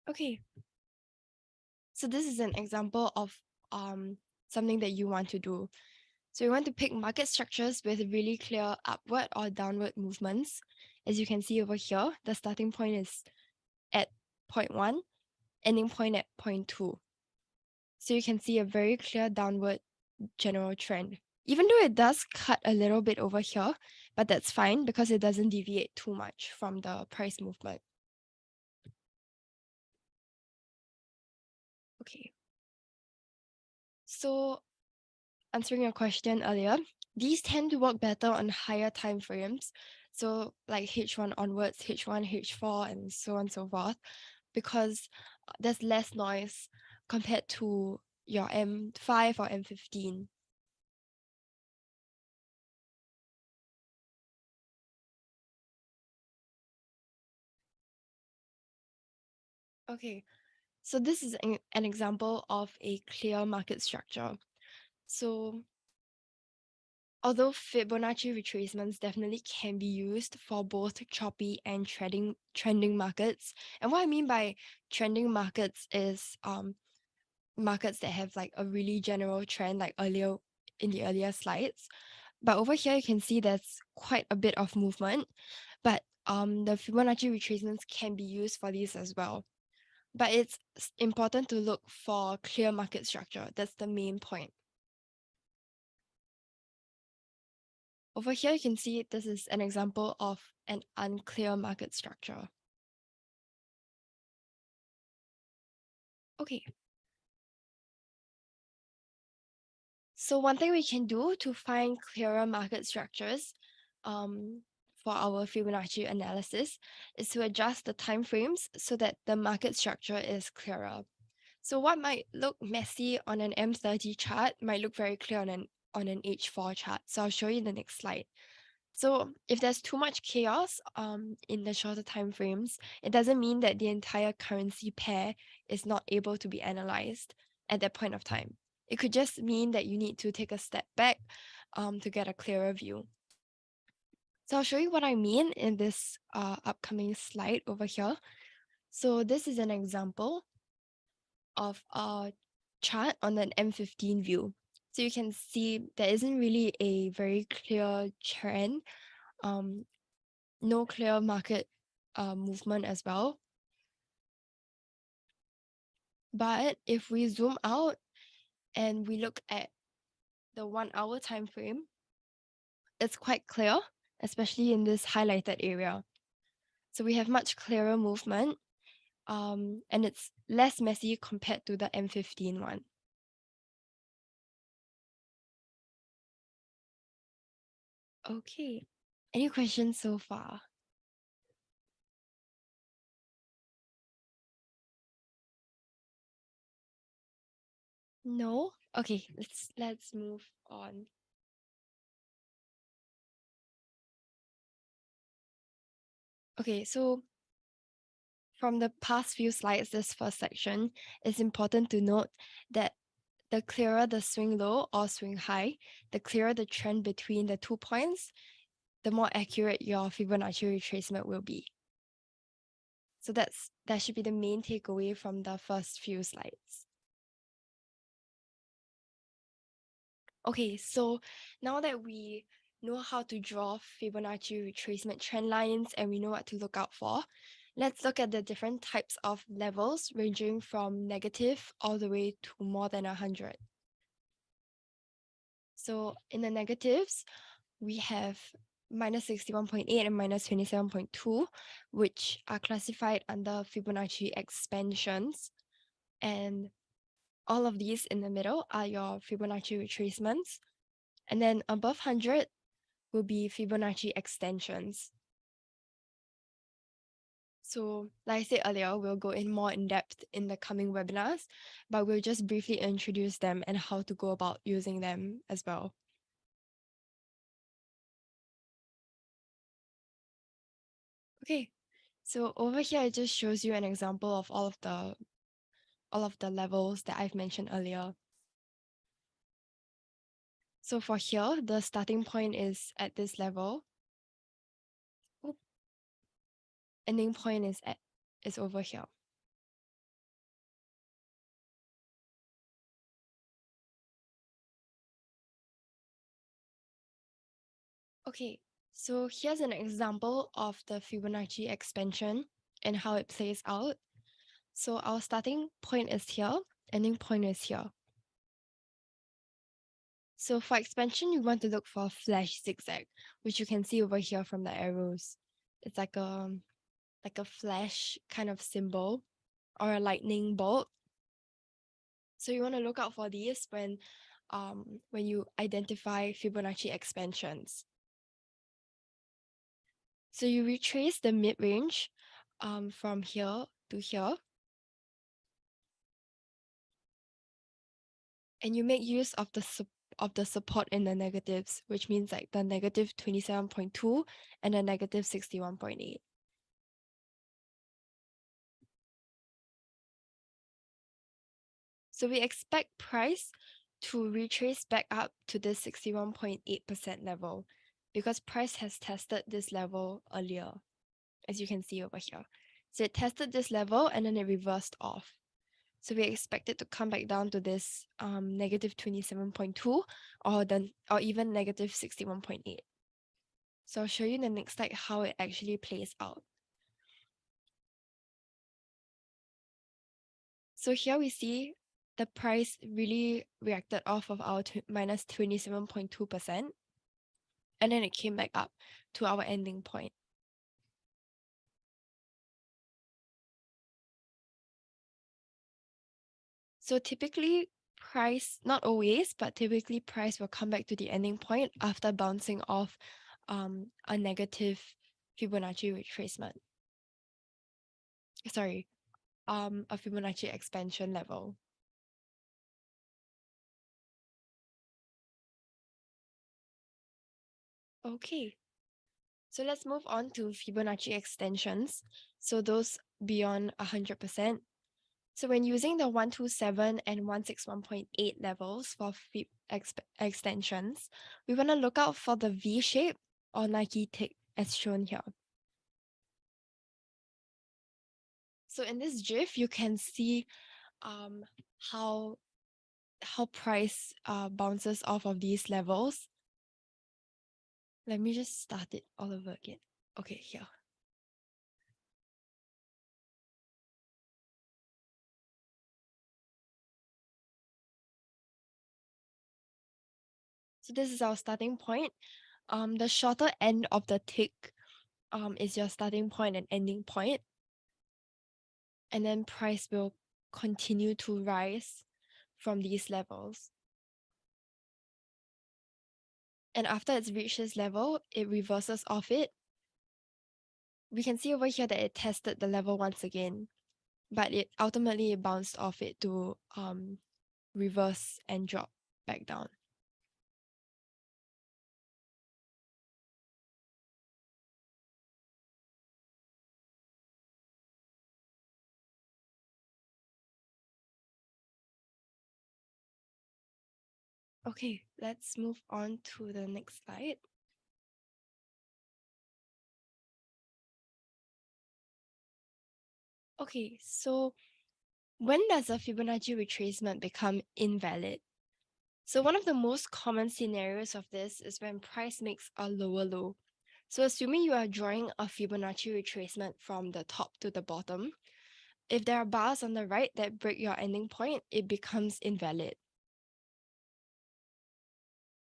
Speaker 4: Okay, so this is an example of something that you want to do. So you want to pick market structures with really clear upward or downward movements. As you can see over here, the starting point is at point 1, ending point at point 2. So you can see a very clear downward general trend. Even though it does cut a little bit over here, but that's fine because it doesn't deviate too much from the price movement. Okay. So answering your question earlier, these tend to work better on higher time frames. So like H1 onwards, H1, H4, and so on and so forth, because there's less noise compared to your M5 or M15. Okay, so this is an example of a clear market structure. So although Fibonacci retracements definitely can be used for both choppy and trending markets, and what I mean by trending markets is markets that have like a really general trend, like earlier in the earlier slides. But over here, you can see there's quite a bit of movement, but the Fibonacci retracements can be used for these as well. But it's important to look for clear market structure. That's the main point. Over here, you can see this is an example of an unclear market structure. Okay. So one thing we can do to find clearer market structures for our Fibonacci analysis is to adjust the time frames so that the market structure is clearer. So what might look messy on an M30 chart might look very clear on an H4 chart. So I'll show you in the next slide. So if there's too much chaos in the shorter time frames, it doesn't mean that the entire currency pair is not able to be analyzed at that point of time. It could just mean that you need to take a step back to get a clearer view. So I'll show you what I mean in this upcoming slide over here. So this is an example of a chart on an M15 view. So you can see there isn't really a very clear trend, no clear market movement as well. But if we zoom out and we look at the 1 hour time frame, it's quite clear, especially in this highlighted area. So we have much clearer movement, and it's less messy compared to the M15 one. Okay, any questions so far? No? Okay, let's move on. Okay, so from the past few slides, this first section, it's important to note that the clearer the swing low or swing high, the clearer the trend between the 2 points, the more accurate your Fibonacci retracement will be. So that should be the main takeaway from the first few slides. Okay, so now that we know how to draw Fibonacci retracement trend lines and we know what to look out for, let's look at the different types of levels ranging from negative all the way to more than 100. So in the negatives, we have minus 61.8 and minus 27.2, which are classified under Fibonacci expansions. And all of these in the middle are your Fibonacci retracements. And then above 100 will be Fibonacci extensions. So like I said earlier, we'll go in more in depth in the coming webinars, but we'll just briefly introduce them and how to go about using them as well. Okay, so over here, it just shows you an example of all of the levels that I've mentioned earlier. So for here, the starting point is at this level. Oop. Ending point is over here. Okay, so here's an example of the Fibonacci expansion and how it plays out. So our starting point is here, ending point is here. So for expansion, you want to look for a flash zigzag, which you can see over here from the arrows. It's like a flash kind of symbol or a lightning bolt. So you want to look out for these when you identify Fibonacci expansions. So you retrace the mid-range from here to here. And you make use of the support in the negatives, which means like the negative 27.2 and the negative 61.8. So we expect price to retrace back up to the 61.8% level because price has tested this level earlier, as you can see over here. So it tested this level and then it reversed off. So we expect it to come back down to this negative 27.2 or even negative 61.8. So I'll show you in the next slide how it actually plays out. So here we see the price really reacted off of our minus 27.2%, and then it came back up to our ending point. So typically price, not always, but typically price will come back to the ending point after bouncing off a negative Fibonacci retracement. Sorry, a Fibonacci expansion level. Okay, so let's move on to Fibonacci extensions. So those beyond 100%. So when using the 127 and 161.8 levels for extensions, we want to look out for the V shape or Nike tick as shown here. So in this GIF, you can see how price bounces off of these levels. Let me just start it all over again. Okay, here. So this is our starting point. The shorter end of the tick is your starting point and ending point, and then price will continue to rise from these levels. And after it's reached this level, it reverses off it. We can see over here that it tested the level once again, but it ultimately bounced off it to reverse and drop back down. Okay, let's move on to the next slide. Okay, so when does a Fibonacci retracement become invalid? So one of the most common scenarios of this is when price makes a lower low. So assuming you are drawing a Fibonacci retracement from the top to the bottom, if there are bars on the right that break your ending point, it becomes invalid.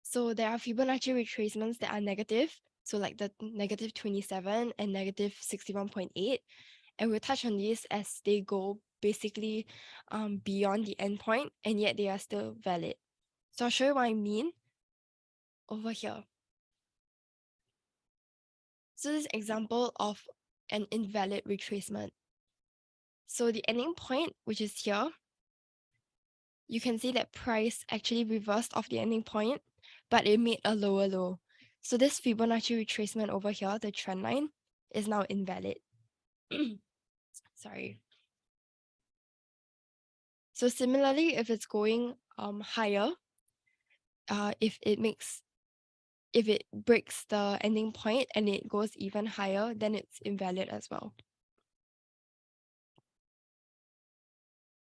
Speaker 4: So there are Fibonacci retracements that are negative, so like the negative 27 and negative 61.8. And we'll touch on these as they go basically beyond the endpoint, and yet they are still valid. So I'll show you what I mean over here. So this is an example of an invalid retracement. So the ending point, which is here, you can see that price actually reversed off the ending point, but it made a lower low. So this Fibonacci retracement over here, the trend line, is now invalid. Sorry. So similarly, if it's going higher, if it breaks the ending point and it goes even higher, then it's invalid as well.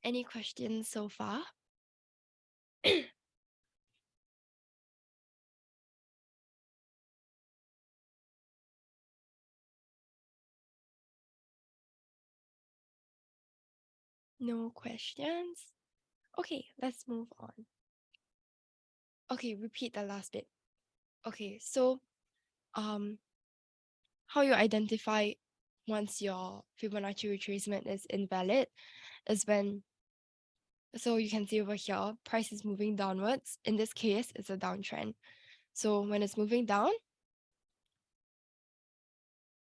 Speaker 4: Any questions so far? No questions? Okay, let's move on. Okay, repeat the last bit. Okay, so how you identify once your Fibonacci retracement is invalid is when, so you can see over here, price is moving downwards. In this case, it's a downtrend. So when it's moving down,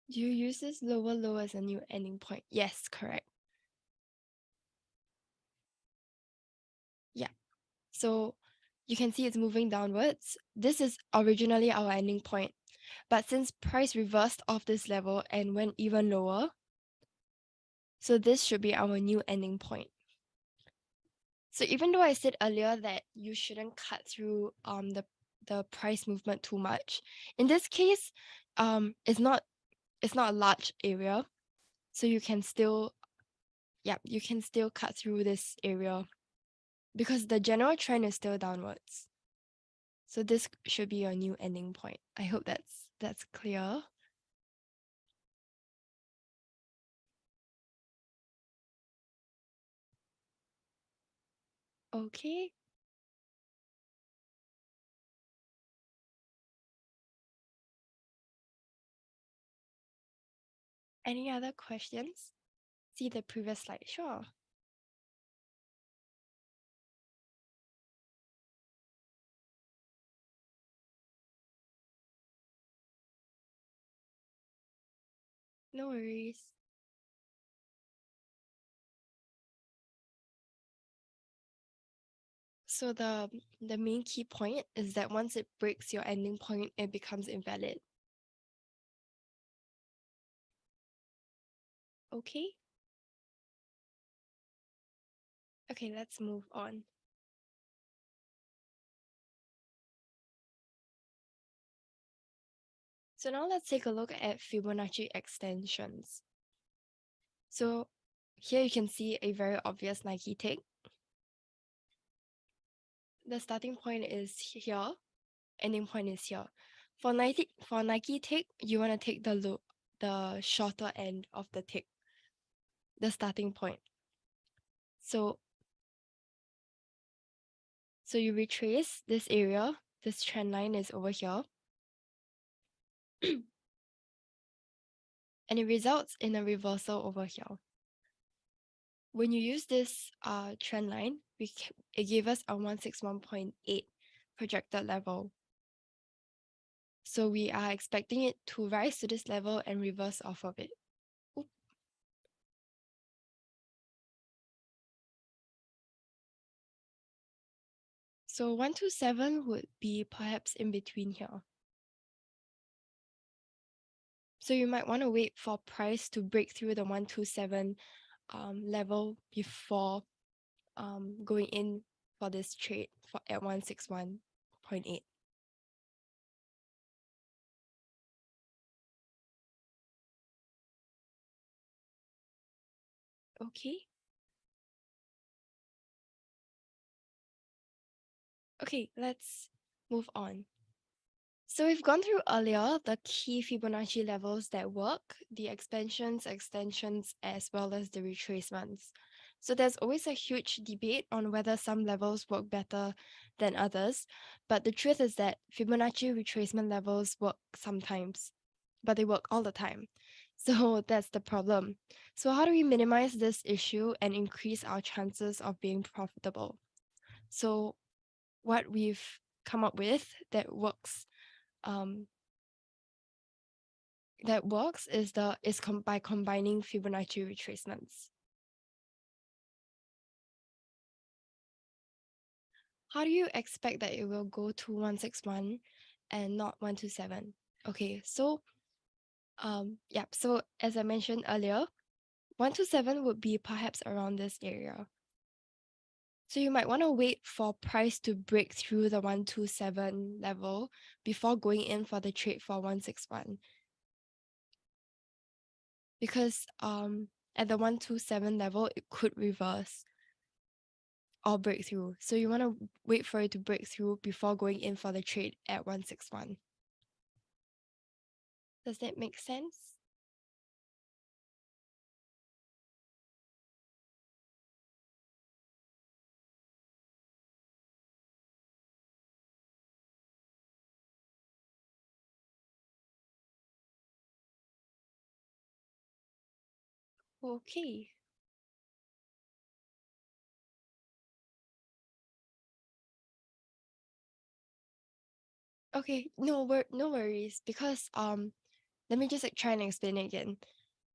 Speaker 4: do you use this lower low as a new ending point? Yes, correct. Yeah. So you can see it's moving downwards. This is originally our ending point. But since price reversed off this level and went even lower, so this should be our new ending point. So even though I said earlier that you shouldn't cut through the price movement too much, in this case, it's not a large area, so you can still cut through this area because the general trend is still downwards. So this should be your new ending point. I hope that's clear. Okay. Any other questions? See the previous slide. Sure. No worries. So the main key point is that once it breaks your ending point, it becomes invalid. Okay. Okay, let's move on. So now let's take a look at Fibonacci extensions. So here you can see a very obvious Nike tick. The starting point is here, ending point is here. For Nike tick, you want to take the shorter end of the tick, the starting point. So you retrace this area, this trend line is over here. and it results in a reversal over here. When you use this trend line, it gave us a 161.8 projected level. So we are expecting it to rise to this level and reverse off of it. Oop. So 127 would be perhaps in between here. So you might want to wait for price to break through the 127 level before going in for this trade at 161.8. Okay. Okay, let's move on. So we've gone through earlier the key Fibonacci levels that work, the expansions, extensions, as well as the retracements. So there's always a huge debate on whether some levels work better than others, but the truth is that Fibonacci retracement levels work sometimes, but they work all the time. So that's the problem. So how do we minimize this issue and increase our chances of being profitable? So what we've come up with that works by combining Fibonacci retracements. How do you expect that it will go to 161 and not 127? Okay, so so as I mentioned earlier, 127 would be perhaps around this area. So you might want to wait for price to break through the 127 level before going in for the trade for 161. Because at the 127 level, it could reverse or break through. So you want to wait for it to break through before going in for the trade at 161. Does that make sense? Okay. Okay, no worries, because let me just try and explain it again.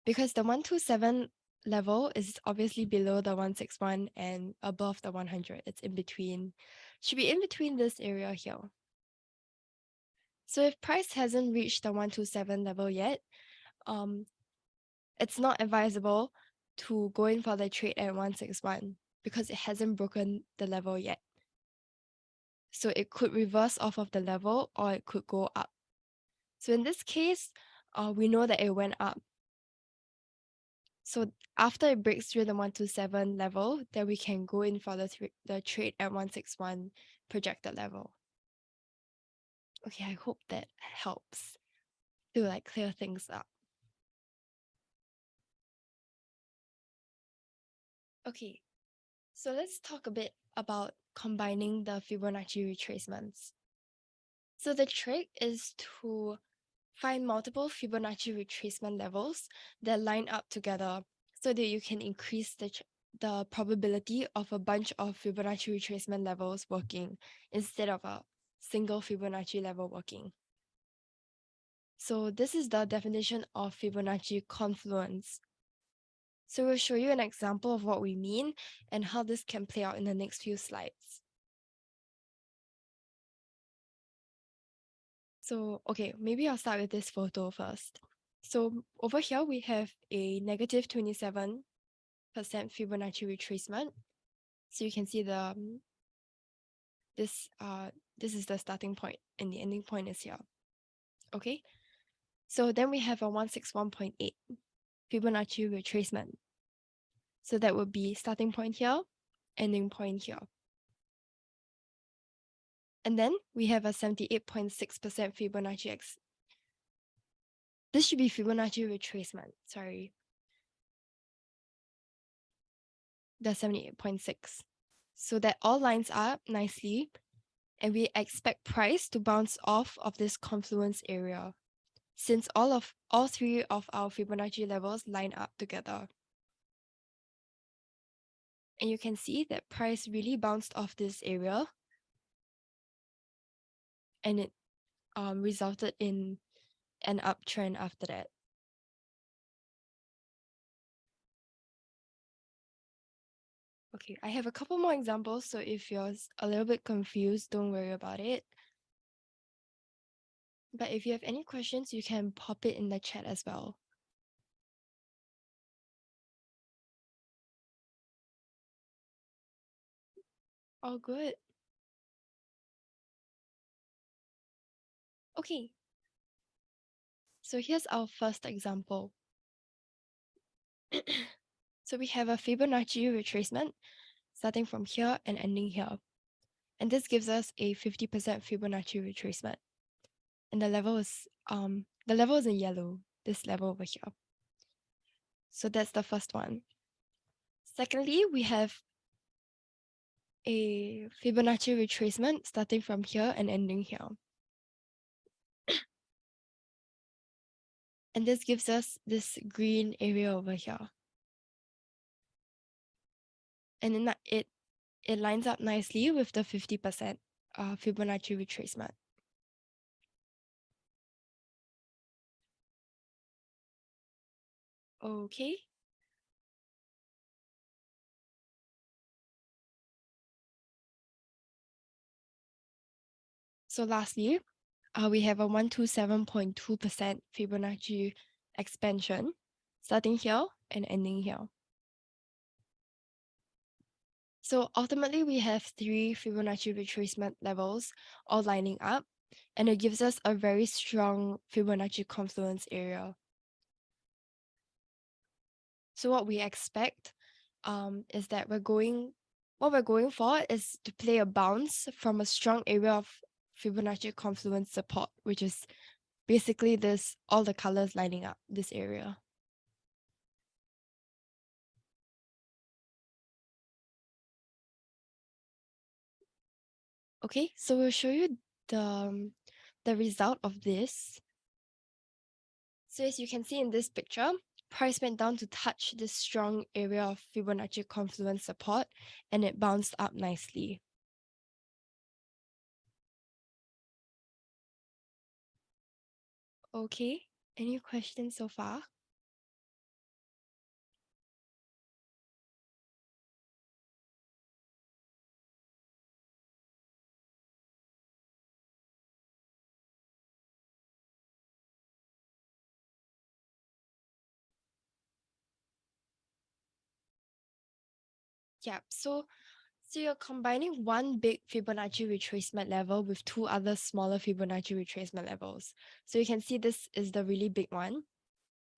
Speaker 4: Because the 127 level is obviously below the 161 and above the 100. It's in between. Should be in between this area here. So if price hasn't reached the 127 level yet, it's not advisable to go in for the trade at 161 because it hasn't broken the level yet. So it could reverse off of the level or it could go up. So in this case, we know that it went up. So after it breaks through the 127 level, then we can go in for the trade at 161 projected level. Okay, I hope that helps to clear things up. Okay, so let's talk a bit about combining the Fibonacci retracements. So the trick is to find multiple Fibonacci retracement levels that line up together so that you can increase the probability of a bunch of Fibonacci retracement levels working instead of a single Fibonacci level working. So this is the definition of Fibonacci confluence. So we'll show you an example of what we mean and how this can play out in the next few slides. So, okay, maybe I'll start with this photo first. So over here, we have a negative 27% Fibonacci retracement. So you can see this is the starting point and the ending point is here. Okay, so then we have a 161.8 Fibonacci retracement. So that would be starting point here, ending point here. And then we have a 78.6% Fibonacci This should be Fibonacci retracement, sorry. The 78.6. So that all lines up nicely and we expect price to bounce off of this confluence area. since all three of our Fibonacci levels line up together. And you can see that price really bounced off this area, and it resulted in an uptrend after that. Okay, I have a couple more examples, so if you're a little bit confused, don't worry about it. But if you have any questions, you can pop it in the chat as well. All good. Okay. So here's our first example. So we have a Fibonacci retracement starting from here and ending here. And this gives us a 50% Fibonacci retracement. And the level is in yellow, this level over here. So that's the first one. Secondly, we have a Fibonacci retracement starting from here and ending here. And this gives us this green area over here. And then it lines up nicely with the 50% Fibonacci retracement. Okay. So lastly, we have a 127.2% Fibonacci expansion starting here and ending here. So ultimately, we have three Fibonacci retracement levels all lining up, and it gives us a very strong Fibonacci confluence area. So what we expect is that what we're going for is to play a bounce from a strong area of Fibonacci confluence support, which is basically all the colors lining up this area. Okay, so we'll show you the result of this. So as you can see in this picture, price went down to touch this strong area of Fibonacci confluence support, and it bounced up nicely. Okay, any questions so far? Yeah, so you're combining one big Fibonacci retracement level with two other smaller Fibonacci retracement levels. So you can see this is the really big one,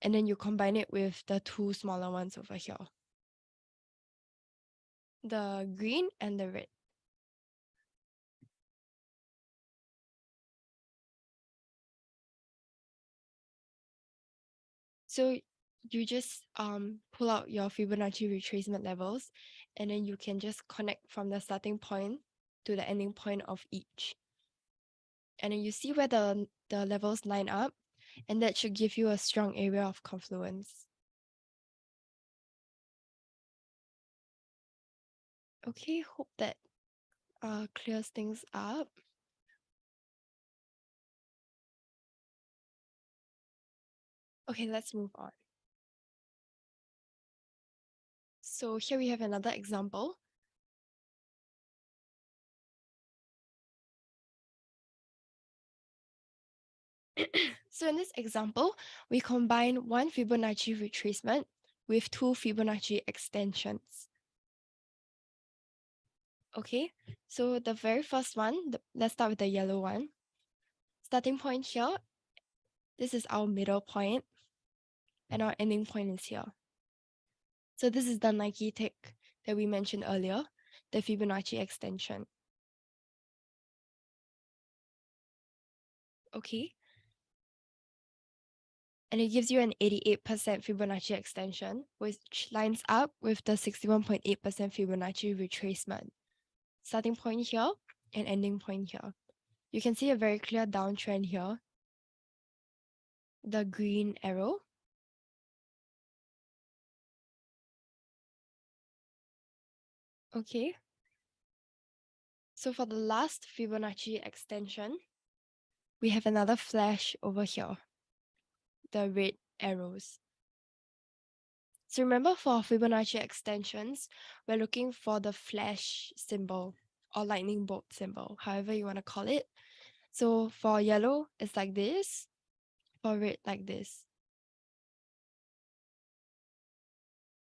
Speaker 4: and then you combine it with the two smaller ones over here, the green and the red. So you just pull out your Fibonacci retracement levels, and then you can just connect from the starting point to the ending point of each. And then you see where the levels line up, and that should give you a strong area of confluence. Okay, hope that clears things up. Okay, let's move on. So here we have another example. So in this example, we combine one Fibonacci retracement with two Fibonacci extensions. Okay, so the very first one, let's start with the yellow one. Starting point here, this is our middle point, and our ending point is here. So this is the Nike tick that we mentioned earlier, the Fibonacci extension. Okay. And it gives you an 88% Fibonacci extension, which lines up with the 61.8% Fibonacci retracement. Starting point here and ending point here. You can see a very clear downtrend here. the green arrow. Okay. So for the last Fibonacci extension, we have another flash over here, the red arrows. So remember, for Fibonacci extensions, we're looking for the flash symbol or lightning bolt symbol, however you want to call it. So for yellow, it's like this. For red, like this.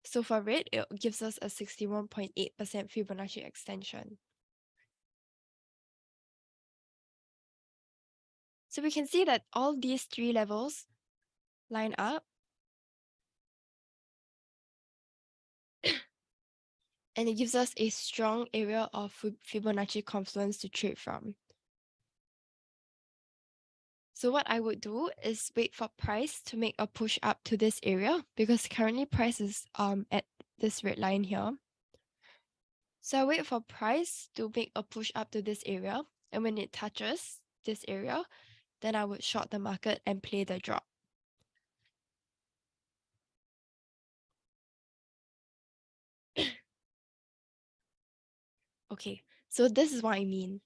Speaker 4: So for red, it gives us a 61.8% Fibonacci extension. So we can see that all these three levels line up. And it gives us a strong area of Fibonacci confluence to trade from. So what I would do is wait for price to make a push up to this area, because currently price is at this red line here. So I wait for price to make a push up to this area, and when it touches this area, then I would short the market and play the drop. Okay, so this is what I mean.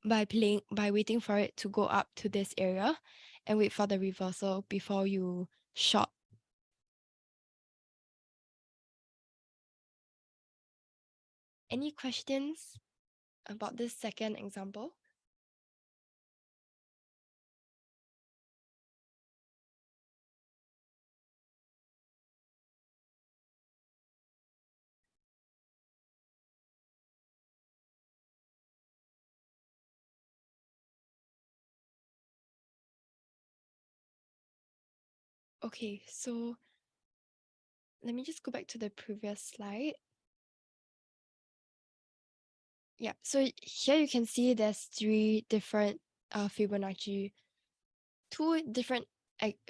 Speaker 4: By waiting for it to go up to this area and wait for the reversal before you short. Any questions about this second example? Okay, so let me just go back to the previous slide. Yeah, so here you can see there's three different Fibonacci, two different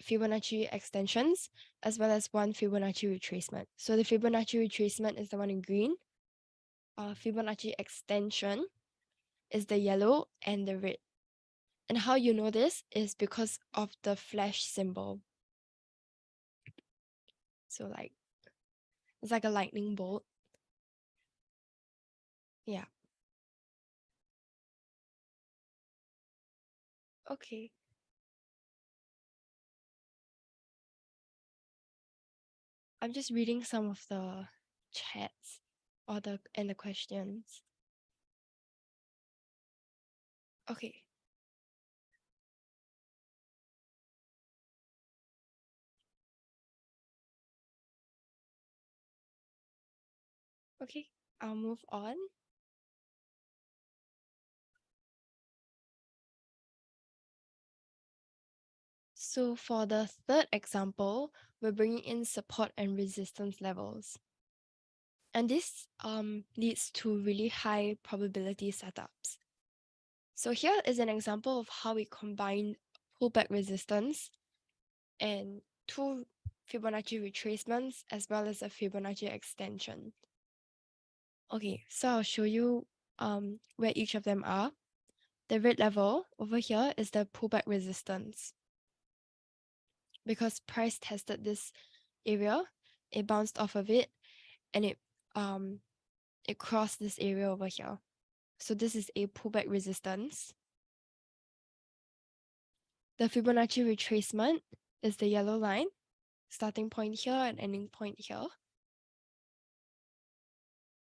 Speaker 4: Fibonacci extensions, as well as one Fibonacci retracement. So the Fibonacci retracement is the one in green. Fibonacci extension is the yellow and the red. And how you know this is because of the flash symbol. So like, it's like a lightning bolt. Yeah. Okay. I'm just reading some of the chats or the questions. Okay. Okay, I'll move on. So for the third example, we're bringing in support and resistance levels. And this leads to really high probability setups. So here is an example of how we combine pullback resistance and two Fibonacci retracements as well as a Fibonacci extension. Okay, so I'll show you where each of them are. The red level over here is the pullback resistance. Because price tested this area, it bounced off of it and it crossed this area over here. So this is a pullback resistance. The Fibonacci retracement is the yellow line, starting point here and ending point here.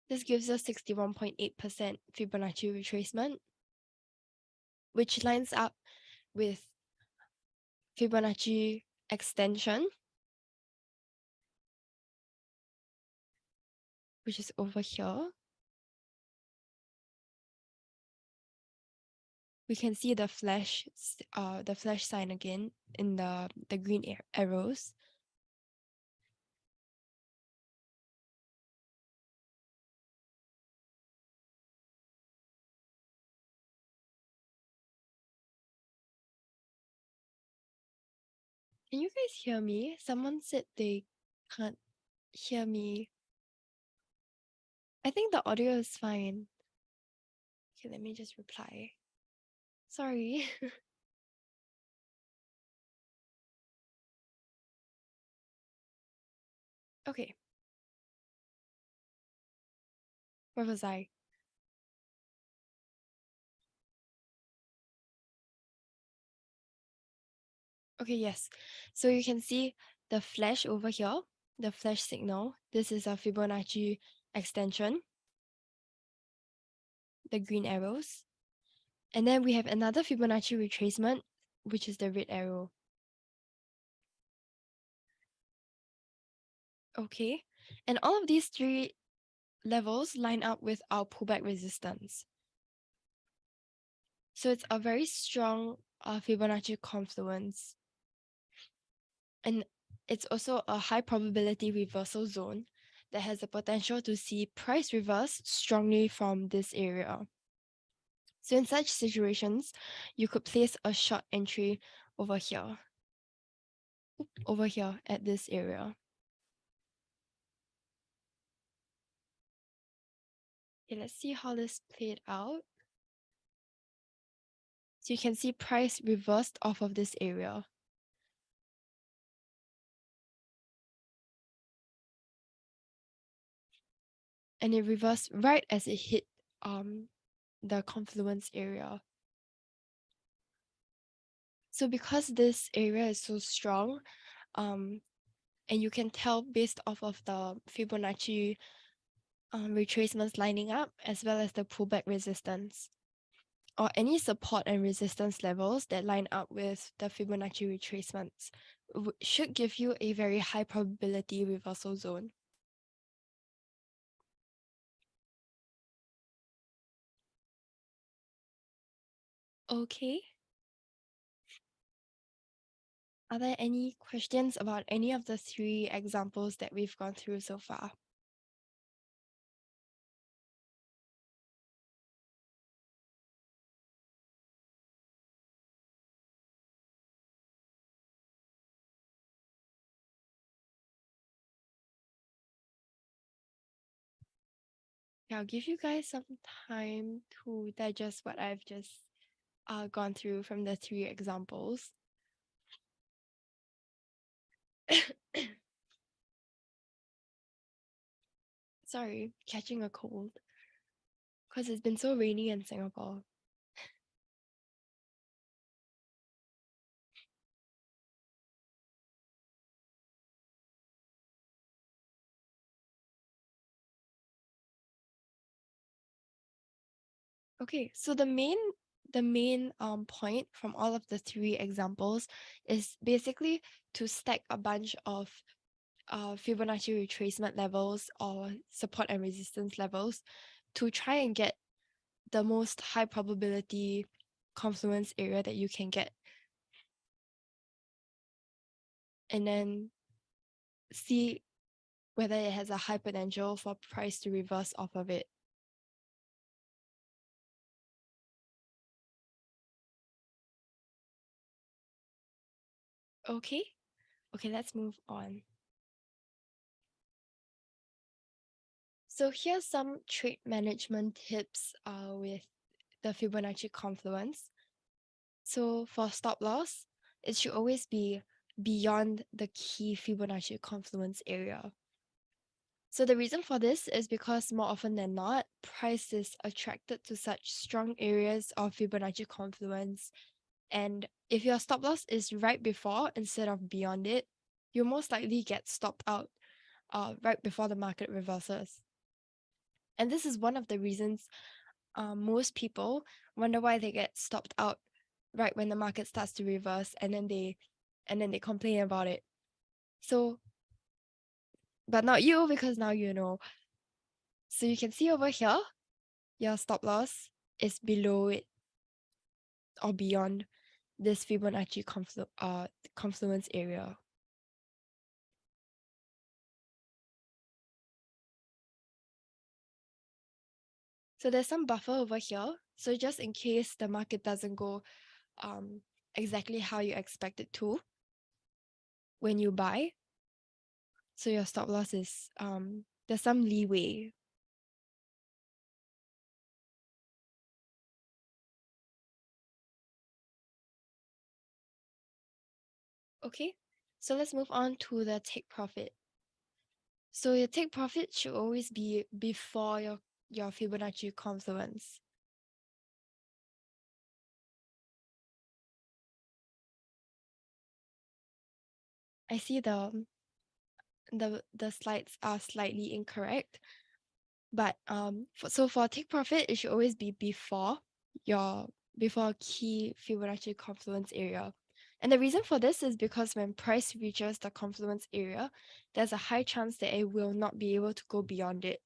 Speaker 4: This gives us 61.8% Fibonacci retracement, which lines up with Fibonacci extension, which is over here. We can see the flash sign again in the green arrows. Can you guys hear me? Someone said they can't hear me. I think the audio is fine. Okay, let me just reply. Sorry. Okay. Where was I? Okay, yes. So you can see the flash over here, the flash signal. This is a Fibonacci extension, the green arrows. And then we have another Fibonacci retracement, which is the red arrow. Okay. And all of these three levels line up with our pullback resistance. So it's a very strong Fibonacci confluence. And it's also a high probability reversal zone that has the potential to see price reverse strongly from this area. So in such situations, you could place a short entry over here at this area. Okay, let's see how this played out. So you can see price reversed off of this area. And it reversed right as it hit the confluence area. So because this area is so strong, and you can tell based off of the Fibonacci retracements lining up, as well as the pullback resistance, or any support and resistance levels that line up with the Fibonacci retracements, should give you a very high probability reversal zone. Okay. Are there any questions about any of the three examples that we've gone through so far? Yeah, I'll give you guys some time to digest what I've just gone through from the three examples. Sorry, catching a cold because it's been so rainy in Singapore. Okay, so the main point from all of the three examples is basically to stack a bunch of Fibonacci retracement levels or support and resistance levels to try and get the most high probability confluence area that you can get, and then see whether it has a high potential for price to reverse off of it. Okay, let's move on. So here's some trade management tips with the Fibonacci confluence. So for stop loss, it should always be beyond the key Fibonacci confluence area. So the reason for this is because more often than not, price is attracted to such strong areas of Fibonacci confluence. And if your stop loss is right before instead of beyond it, you'll most likely get stopped out right before the market reverses. And this is one of the reasons most people wonder why they get stopped out right when the market starts to reverse, and then they complain about it. So, but not you, because now you know. So you can see over here, your stop loss is below it or beyond this Fibonacci confluence area. So there's some buffer over here. So just in case the market doesn't go exactly how you expect it to when you buy, so your stop loss is there's some leeway. Okay, so let's move on to the take profit. So your take profit should always be before your Fibonacci confluence. I see the slides are slightly incorrect, but for take profit, it should always be before a key Fibonacci confluence area. And the reason for this is because when price reaches the confluence area, there's a high chance that it will not be able to go beyond it.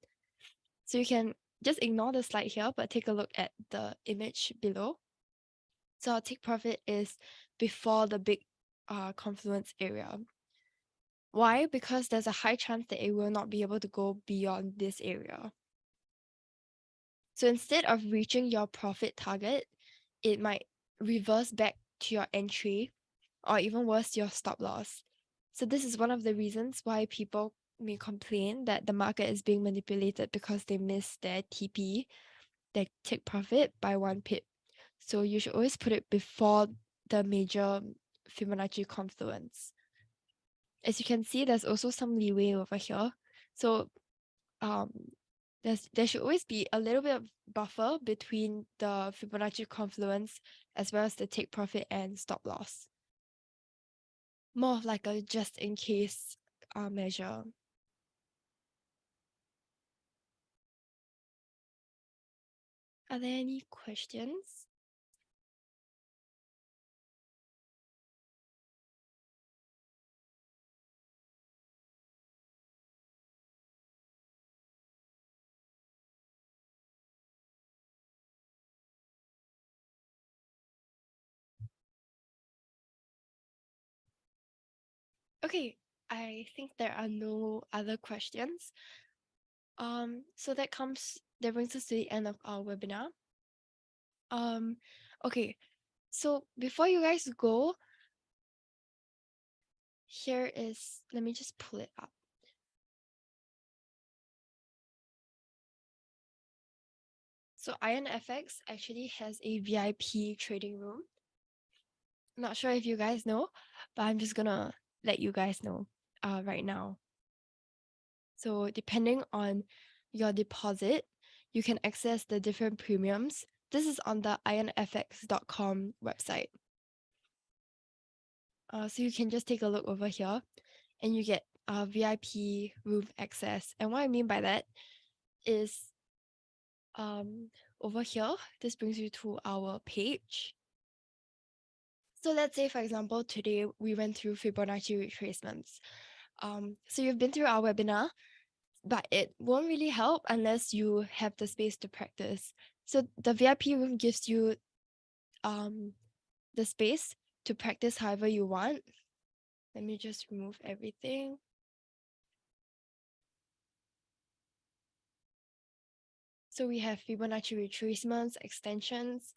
Speaker 4: So you can just ignore the slide here, but take a look at the image below. So our take profit is before the big confluence area. Why? Because there's a high chance that it will not be able to go beyond this area. So instead of reaching your profit target, it might reverse back to your entry, or even worse, your stop loss. So this is one of the reasons why people may complain that the market is being manipulated because they miss their TP, their take profit, by 1 pip. So you should always put it before the major Fibonacci confluence. As you can see, there's also some leeway over here. So there should always be a little bit of buffer between the Fibonacci confluence as well as the take profit and stop loss. More of like a just in case measure. Are there any questions? Okay, I think there are no other questions. So that brings us to the end of our webinar. Okay, so before you guys go, let me just pull it up. So IronFX actually has a VIP trading room. I'm not sure if you guys know, but I'm just gonna let you guys know right now. So depending on your deposit, you can access the different premiums. This is on the ironfx.com website. So you can just take a look over here and you get VIP room access. And what I mean by that is over here, this brings you to our page. So let's say, for example, today we went through Fibonacci retracements. So you've been through our webinar, but it won't really help unless you have the space to practice. So the VIP room gives you the space to practice however you want. Let me just remove everything. So we have Fibonacci retracements, extensions,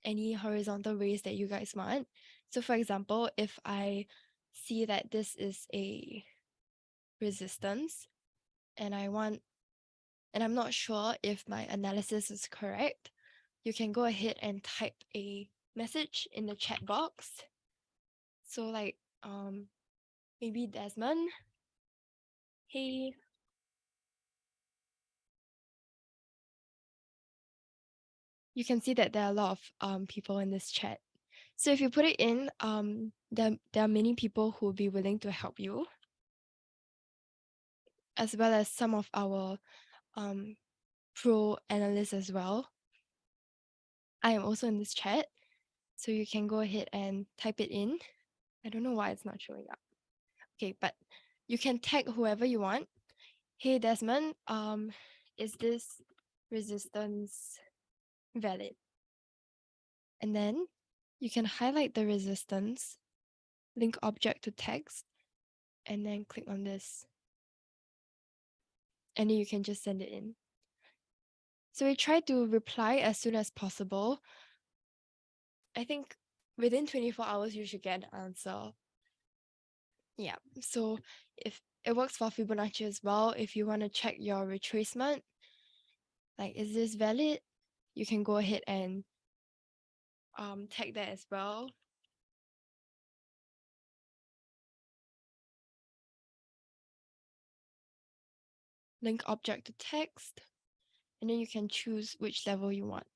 Speaker 4: any horizontal rays that you guys want. So for example, if I see that this is a resistance and I'm not sure if my analysis is correct, you can go ahead and type a message in the chat box. So like maybe Desmond, hey, you can see that there are a lot of people in this chat. So if you put it in, there are many people who will be willing to help you, as well as some of our pro analysts as well. I am also in this chat, so you can go ahead and type it in. I don't know why it's not showing up. Okay, but you can tag whoever you want. Hey Desmond, is this resistance valid? And then you can highlight the resistance, link object to text, and then click on this. And then you can just send it in. So we try to reply as soon as possible. I think within 24 hours, you should get an answer. Yeah, so if it works for Fibonacci as well, if you want to check your retracement, like, is this valid? You can go ahead and tag that as well. link object to text, and then you can choose which level you want.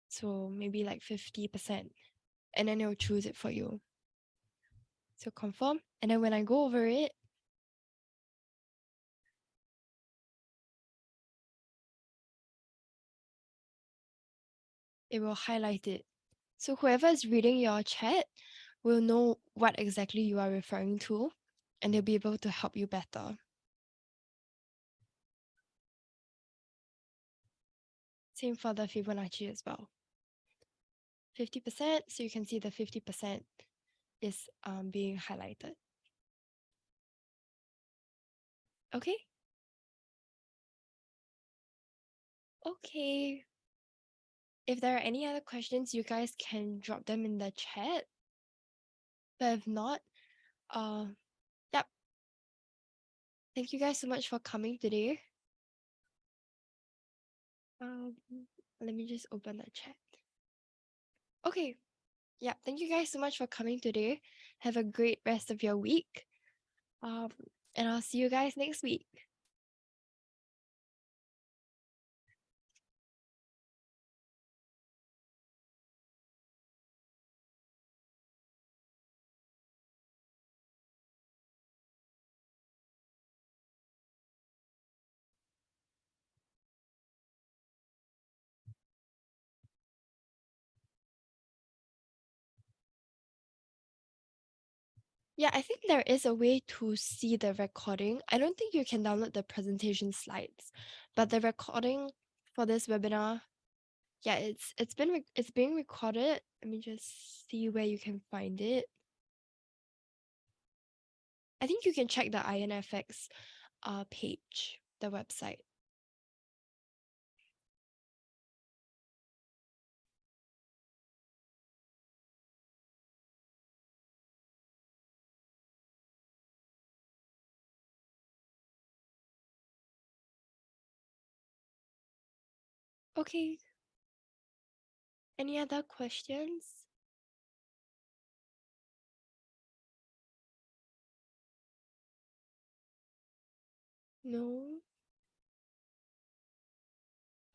Speaker 4: So maybe like 50%, and then it will choose it for you. So confirm, and then when I go over it, it will highlight it. So whoever is reading your chat will know what exactly you are referring to, and they'll be able to help you better. Same for the Fibonacci as well. 50%, so you can see the 50% is being highlighted. Okay. Okay. If there are any other questions, you guys can drop them in the chat. But if not, yep. Thank you guys so much for coming today. Let me just open the chat. Okay. Yeah, thank you guys so much for coming today. Have a great rest of your week. And I'll see you guys next week. Yeah, I think there is a way to see the recording. I don't think you can download the presentation slides, but the recording for this webinar, yeah, it's being recorded. Let me just see where you can find it. I think you can check the IronFX page, the website. Okay. Any other questions? No?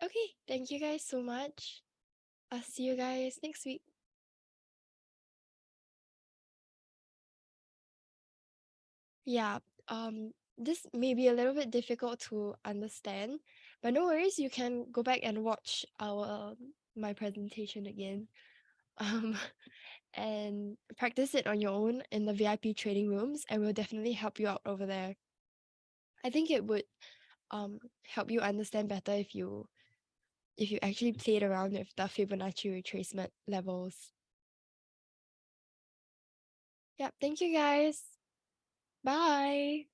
Speaker 4: Okay, thank you guys so much. I'll see you guys next week. Yeah, this may be a little bit difficult to understand, but no worries, you can go back and watch my presentation again. Um, and practice it on your own in the VIP trading rooms, and we'll definitely help you out over there. I think it would help you understand better if you actually played around with the Fibonacci retracement levels. Yeah, thank you guys. Bye.